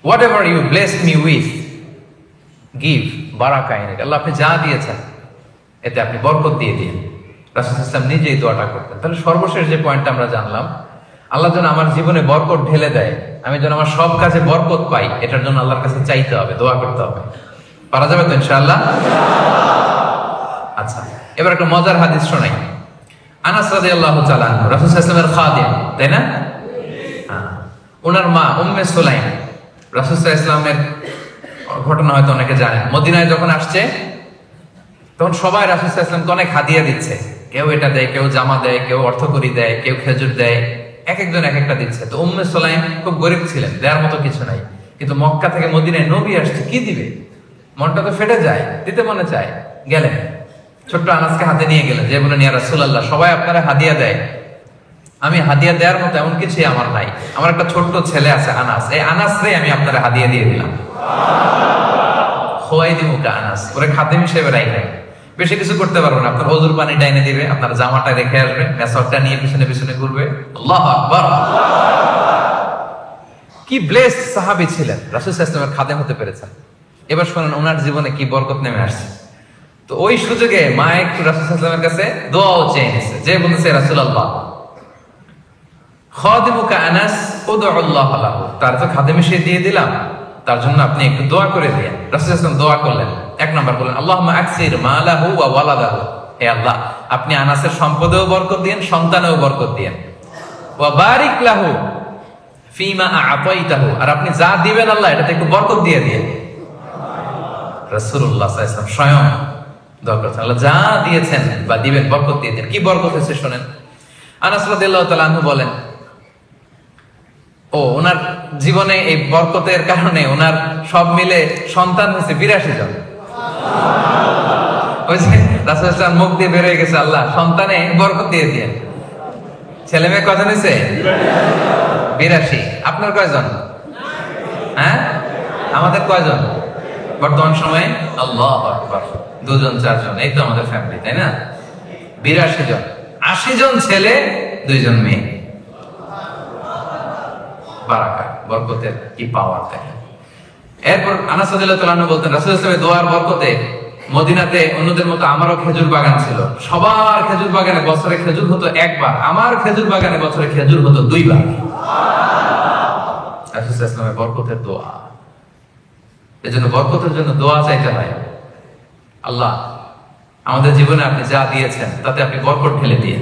whatever you blessed me with, give বারাকা ইন ইট, আল্লাহ আপনি যা দিয়েছেন এতে আপনি বরকত দিয়ে দিন। রাসূল সাল্লাল্লাহু আলাইহি ওয়াসাল্লাম নিজেই দোয়াটা করতেন। তাহলে সর্বশেষ যে পয়েন্টটা আমরা জানলাম, আল্লাহ যেন আমার জীবনে বরকত ঢেলে দেয়, আমি যেন আমার সব কাজে বরকত পাই, এটার জন্য আল্লাহর কাছে চাইতে হবে, দোয়া করতে হবে। পারা যাবে তো ইনশাআল্লাহ? আচ্ছা, এবার একটা মজার হাদিস শোনাই। আনাস রাদিয়াল্লাহু তাআলা আনহু, রাসূল সাল্লাল্লাহু আলাইহি ওয়াসাল্লামের খাদিম, তাই না? ওনার মা উম্মে সুলাইম, রাসূল সাল্লাল্লাহু আলাইহি ওয়াসাল্লামের ঘটনা হয়তো অনেকে জানেন। মদিনায় যখন আসছে তখন সবাই রাসূল সাল্লাল্লাহু আলাইহি ওয়াসাল্লামকে অনেক হাদিয়া দিচ্ছে, কেউ এটা দেয়, কেউ জামা দেয়, কেউ অর্থকড়ি দেয়, কেউ খেজুর দেয়, এক একজন এক একটা দিচ্ছে। তো উম্মে সুলাইম খুব গরিব ছিলেন, দেওয়ার মতো কিছু নাই, কিন্তু মক্কা থেকে মদিনায় নবী আসছে, কি দিবে? মনটা তো ফেটে যায়, দিতে মনে চায়। গেলেন, ছোট্ট আনাসকে হাতে নিয়ে গেলেন, যে বলেন ইয়া রাসূলুল্লাহ, সবাই আপনারা হাদিয়া দেয়, আমি হাদিয়া দেওয়ার মতো এমন কিছুই আমার নাই, আমার একটা ছোট্ট ছেলে আছে আনাস, এই আনাসরে আমি আপনারা হাদিয়া দিয়ে দিলাম। খোয়াইদিমুকা আনাস, ওরে খাদেম হিসেবে রাখবেন, বেশি কিছু করতে পারবেন, আপনার ওযুর পানিটা এনে দিবে, আপনার জামাটা রেখে আসবে, মেসওয়াকটা নিয়ে পিছনে পিছনে ঘুরবে। আল্লাহু আকবার! কি ব্লেসড সাহাবী ছিলেন, রাসূল সাল্লাল্লাহু আলাইহি ওয়াসাল্লামের খাদেম হতে পেরেছেন। এবার শুনুন ওনার জীবনে কি বরকত নেমে আসছে। তো ওই সুযোগে মা একটু রাসূল সাল্লাল্লাহু আলাইহি ওয়াসাল্লামের কাছে দোয়াও চেয়ে নিয়েছে, যে বলেছে রাসূলুল্লাহ খাদিমুকা আনাস উদউল্লাহ লাহু, তার তো খাদেম হিসেবে দিয়ে দিলাম, তার জন্য আপনি একটু দোয়া করে দিন। রাসূল সাল্লাল্লাহু আলাইহি ওয়াসাল্লাম দোয়া করলেন, এক নাম্বার বললেন আল্লাহুম্মা আকসির মালাহু ওয়া ওয়ালাদাহু, হে আল্লাহ আপনি আনাসের সম্পদেও বরকত দিন, সন্তানেও বরকত দিন। ওয়া বারিক লাহু ফিমা আ'তাইতাহু, আর আপনি যা দিবেন আল্লাহ এটাতে একটু বরকত দিয়ে দিন। রাসূলুল্লাহ সাল্লাল্লাহু আলাইহি ওয়াসাল্লাম স্বয়ং দোয়া করেছেন, আল্লাহ যা দিয়েছেন বা দিবেন বরকত দিয়ে দিন। কি বরকত হয়েছে শুনেন। আনাস রাদিয়াল্লাহু তাআলা আনহু বলেন, ওনার জীবনে এই বরকতের কারণে ওনার সব মিলে সন্তান হয়েছে 82 জন। ওই যে রাসূল সাল্লাল্লাহু আলাইহি ওয়াসাল্লাম মুখ দিয়ে বের হয়ে গেছে, আল্লাহ সন্তানে বরকত দিয়ে দিন। ছেলে মেয়ে কয়জন হয়েছে? 82। আপনার কয়জন? হ্যাঁ, আমাদের কয়জন বর্তমান সময়ে? আল্লাহু আকবার, 2 জন 4 জন, এই তো আমাদের ফ্যামিলি, তাই না? 82 জন, 80 জন ছেলে, 2 জন মেয়ে। বারাকা, বরকতের কি পাওয়ার দেখেন। এরপর আনাস রাদিয়াল্লাহু তাআলা বলতেন, রাসূল সাল্লাল্লাহু আলাইহি ওয়াসাল্লামের দোয়ার বরকতে মদিনাতে অন্যদের মতো আমারও খেজুর বাগান ছিল। সবার খেজুর বাগানে বছরে খেজুর হতো একবার, আমার খেজুর বাগানে বছরে খেজুর হতো 2 বার। রাসূল সাল্লাল্লাহু আলাইহি ওয়াসাল্লামের বরকতের দোয়া। এজন্য বরকতের জন্য দোয়া চাইতে হয়। আল্লাহ, আমাদের জীবনে আপনি যা দিয়েছেন তাতে আপনি বরকত ঢেলে দিয়ে।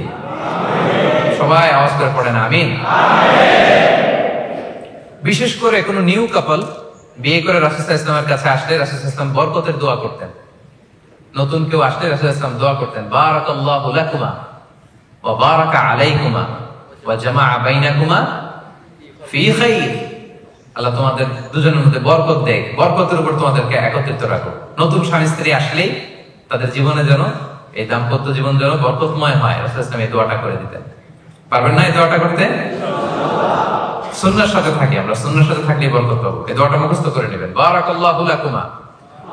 সবাই আওয়াজ করে পড়েন আমিন। বিশেষ করে কোনো নিউ কাপল বিয়ে করে রাসূল সাল্লাল্লাহু আলাইহি ওয়াসাল্লামের কাছে আসলে রাসূল সাল্লাল্লাহু আলাইহি ওয়াসাল্লাম বরকতের দোয়া করতেন। নতুন কেউ আসলে রাসূল সাল্লাল্লাহু আলাইহি ওয়াসাল্লাম দোয়া করতেন, বারাকাল্লাহু লাকুমা ওয়া বারাকা আলাইকুমা ওয়া জামাআ বাইনাকুমা ফি খাইর। আল্লাহ তোমাদের দুজনের মধ্যে বরকত দেয়, বরকতের উপর তোমাদেরকে একত্রিত রাখো। নতুন স্বামী স্ত্রী আসলেই তাদের জীবনে যেন এই দাম্পত্য জীবন যেন বরকতময় হয়, রাসূল সাল্লাল্লাহু আলাইহি ওয়াসাল্লাম এই দোয়াটা করে দিতেন। পারবেন না এই দোয়াটা করতে? সুন্নাহর সাথে থাকি আমরা, সুন্নাহর সাথে থাকলেই বরকত পাবো। এই দোয়াটা মুখস্থ করে নেবেন, বারাকাল্লাহু লাকুমা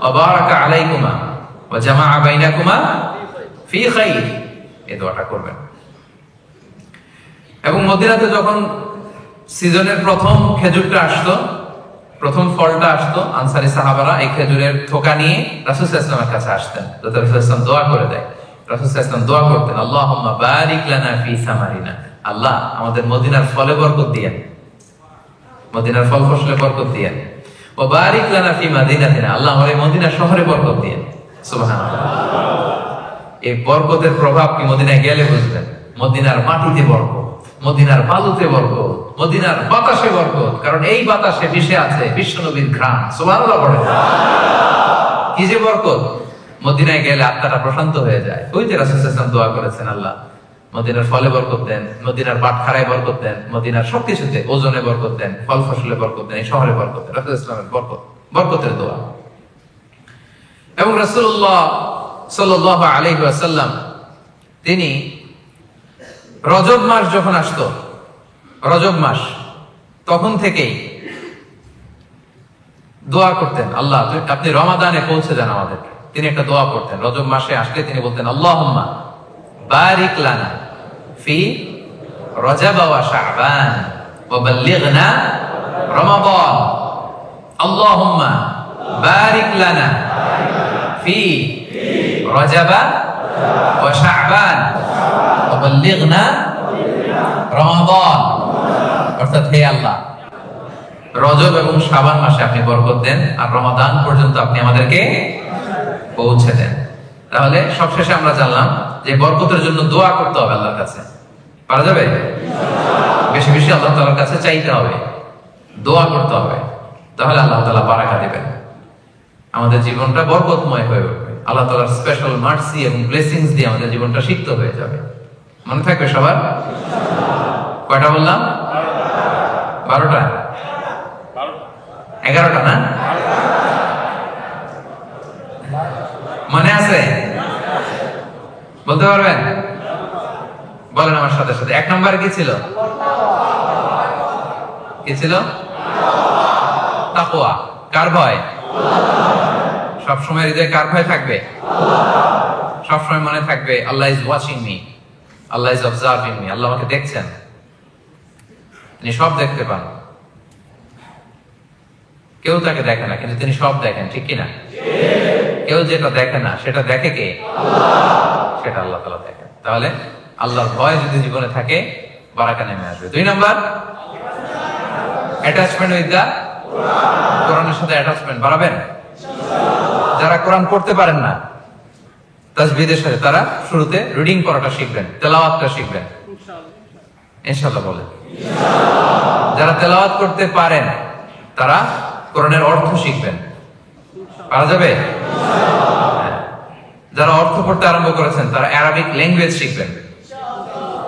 ওয়া বারাকা আলাইকুমা ওয়া জামাআ বাইনাকুমা ফি খাইর। এই দোয়াটা করবেন। এবং মদিনাতে যখন সিজনের প্রথম খেজুরটা আসতো, প্রথম ফলটা আসতো, আনসারী সাহাবারা এই খেজুরের থোকা নিয়ে রাসূল সাল্লাল্লাহু আলাইহি ওয়াসাল্লামের কাছে আসতেন, যাতে রাসূল সাল্লাল্লাহু আলাইহি ওয়াসাল্লাম দোয়া করে দেয়। রাসূল সাল্লাল্লাহু আলাইহি ওয়াসাল্লাম দোয়া করতেন, আল্লাহুম্মা বারিক লানা ফি সামারিনা। আল্লাহ, আমাদের মদিনার ফলে বরকত দিয়েন, মদিনার ফল ফসলে বরকত দিয়েন। ওয়া বারিক লানা ফি মাদিনাতিনা। আল্লাহ, আমাদের মদিনা শহরে বরকত দিয়েন। সুবহানাল্লাহ। এই বরকতের প্রভাব কি মদিনায় গেলে বুঝবেন। মদিনার মাটিতে বরকত, মদিনার বালুতে বরকত, মদিনার বাতাসে বরকত। কারণ এই বাতাসে মিশে আছে বিশ্বনবীর ঘ্রাণ। সুবহানাল্লাহ পড়েন। কি যে বরকত! মদিনায় গেলে আত্মাটা প্রশান্ত হয়ে যায়। ওই যে রাসূল সাল্লাল্লাহু আলাইহি ওয়াসাল্লাম দোয়া করেছেন, আল্লাহ মদিনার ফলে বরকত দেন, মদিনার বাটখারায় বরকত দেন, মদিনার সবকিছুতে, ওজনে বরকত দেন, ফল ফসলে বরকত দেন, এই শহরে বরকত দেন। রাসূল সাল্লাল্লাহু আলাইহি ওয়াসাল্লামের বরকত, বরকতের দোয়া। এবং রাসূলুল্লাহ সাল্লাল্লাহু আলাইহি ওয়াসাল্লাম তিনি রজব মাস যখন আসতো, রজব মাস, তখন থেকেই দোয়া করতেন, আল্লাহ আপনি রমাদানে পৌঁছে দেন আমাদেরকে। তিনি একটা দোয়া করতেন, রজব মাসে আসলে তিনি বলতেন, আল্লাহুম্মা বারিক লানা ফি রজব ওয়া শাবান ওয়া বাল্লিগনা রমাদান। আল্লাহুম্মা বারিক লানা ফি রজব ওয়া শাবান ওয়া বাল্লিগনা রমাদান। অর্থাৎ, হে আল্লাহ, রজব এবং শাবান মাসে আপনি বরকত দেন, আর রমাদান পর্যন্ত আপনি আমাদেরকে পৌঁছে দেন। তাহলে সবশেষে আমরা জানলাম যে বরকতের জন্য দোয়া করতে হবে আল্লাহর কাছে। পারা যাবে? বেশি বেশি আল্লাহ তাআলার কাছে চাইতে হবে, দোয়া করতে হবে, তাহলে আল্লাহ তাআলা বারাকা দিবেন, আমাদের জীবনটা বরকতময় হয়ে উঠবে। আল্লাহ তাআলার স্পেশাল মার্সি এবং ব্লেসিংস দিয়ে আমাদের জীবনটা সিক্ত হয়ে যাবে। মনে থাকবে সবার? কয়টা বললাম? 12টা? 11টা না? মনে আছে? বলতে পারবেন? বলেন আমার সাথে সাথে। 1 নম্বরে কি ছিল? কি ছিল? তাকওয়া। কার ভয়? সবসময় হৃদয়ে কার ভয় থাকবে? সবসময় মনে থাকবে, Allah is watching me, Allah is observing me. Allah আমাকে দেখছেন, তিনি সব দেখতে পান। কেউ তাকে দেখে না, কিন্তু তিনি সব দেখেন, ঠিক কিনা? কেউ যেটা দেখে না সেটা দেখে কে? সেটা আল্লাহ তাআলা দেখেন। তাহলে আল্লাহর ভয় যদি জীবনে থাকে, বারাকা নেমে আসবে। 2 নাম্বার, অ্যাটাচমেন্ট উইথ দা কোরআনের সাথে অ্যাটাচমেন্ট বাড়াবেন। যারা কোরআন পড়তে পারেন না, তাসবিহের সাথে তারা শুরুতে রিডিং করাটা শিখবেন, তেলাওয়াতটা শিখবেন ইনশাআল্লাহ। বলেন, যারা তেলাওয়াত করতে পারেন তারা কোরআনের অর্থ শিখবেন। পারা যাবে? যারা অর্থ পড়তে আরম্ভ করেছেন তারা আরবিক ল্যাঙ্গুয়েজ শিখবেন,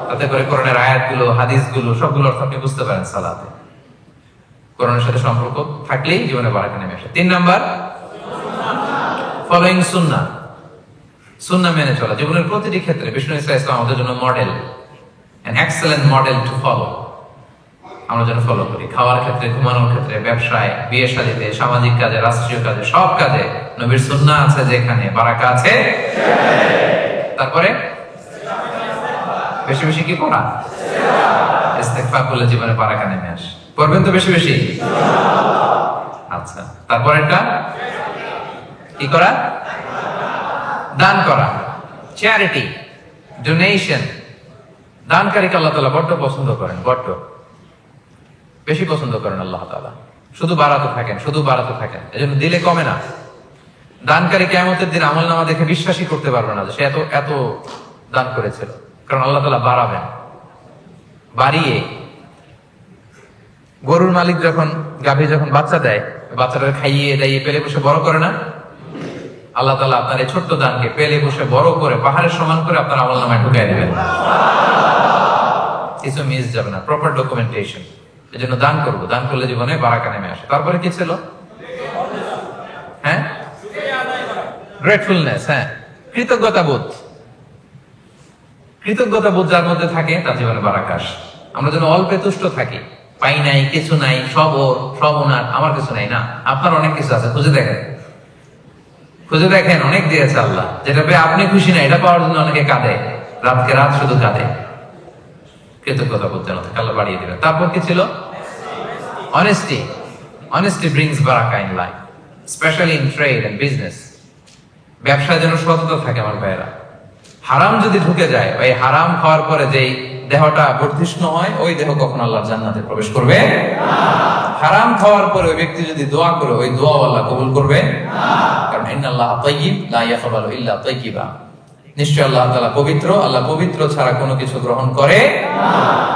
তাতে করে কোরআনের আয়াতগুলো, হাদিসগুলো সবগুলো অর্থ আপনি বুঝতে পারেন। সালাতে কোরআনের সাথে সম্পর্ক থাকলেই জীবনে বারাকা নেমে আসে। 3 নাম্বার, ফলোইং সুন্নাহ। সুন্নাহ মেনে চলা জীবনের প্রতিটি ক্ষেত্রে। বিষ্ণু ইসলাম আমাদের জন্য model, an excellent model to follow। আমরা যেন ফলো করি, খাওয়ার ক্ষেত্রে, ঘুমানোর ক্ষেত্রে, ব্যবসায়, বিয়ে শাদীতে, সামাজিক কাজে, রাষ্ট্রীয় কাজে, সব কাজে নবীর সুন্নাহ আছে, যেখানে বারাকা আছে। তারপরে বেশি বেশি কি পড়া? ইস্তেগফার করলে জীবনে বারাকা নেমে আসে। পড়বেন তো বেশি বেশি? আচ্ছা, তারপরেরটা কি করা? দান করা, চ্যারিটি, ডোনেশন। দানকারীকে আল্লাহ তাআলা বড্ড পছন্দ করেন, বড্ড বেশি পছন্দ করেন আল্লাহ তাআলা। শুধু বাড়াতে থাকেন, শুধু বাড়াতে থাকেন, এজন্য দিলে কমে না। দানকারী কিয়ামতের দিন আমলনামা দেখে বিশ্বাসই করতে পারবে না যে সে এত এত দান করেছিল, কারণ আল্লাহ তাআলা বাড়াবেন। বাড়িয়ে গরুর মালিক যখন গাভী যখন বাচ্চা দেয়, বাচ্চাটা খাইয়ে দাইয়ে পেলে বসে বড় করে না, আল্লাহ তাআলা আপনার এই ছোট্ট দানকে পেলে বসে বড় করে পাহাড়ের সমান করে আপনার আমলনামায় ঢুকিয়ে দিবেন। কিছু মিস যাবে না, প্রপার ডকুমেন্টেশন। এই জন্য দান করবো, দান করলে জীবনে বারাকা নেমে আসে। তারপরে কি ছিল? হ্যাঁ, গ্রেটফুলনেস, হ্যাঁ, কৃতজ্ঞতা বোধ। কৃতজ্ঞতা বোধ যার মধ্যে থাকে তার জীবনে বারাকা আসে। আমরা যেন অল্পে তুষ্ট থাকি, পাই নাই, কিছু নাই, সব ওর, সব ওনার, আমার কিছু নাই। না, আপনার অনেক কিছু আছে, খুঁজে দেখেন, খুঁজে দেখেন, অনেক দিয়েছে আল্লাহ। যেটা পেয়ে আপনি খুশি না, এটা পাওয়ার জন্য অনেকে কাঁদে, রাতকে রাত শুধু কাঁদে। কৃতজ্ঞতা বোধ যেন থাকে, আল্লাহ বাড়িয়ে দিবেন। তারপর কি ছিল? অনেস্টি। অনেস্টি ব্রিংস বারাকা in life, specially in trade and business. ব্যবসায় যেন সততা থাকে আমার ভাইয়েরা। হারাম যদি ঢুকে যায়, ওই হারাম খাওয়ার পরে যেই দেহটা বর্ধিষ্ণু হয়, ওই দেহ কখন আল্লাহর জান্নাতে প্রবেশ করবে না। হারাম খাওয়ার পরে ওই ব্যক্তি যদি দোয়া করে, ওই দোয়া আল্লাহ কবুল করবে না, কারণ ইন্নাল্লাহা তাইয়্যিব লা ইয়াকবালু ইল্লা তাইয়্যিবা। নিশ্চয় আল্লাহ তাআলা পবিত্র, আল্লাহ পবিত্র ছাড়া কোনো কিছু গ্রহণ করে না।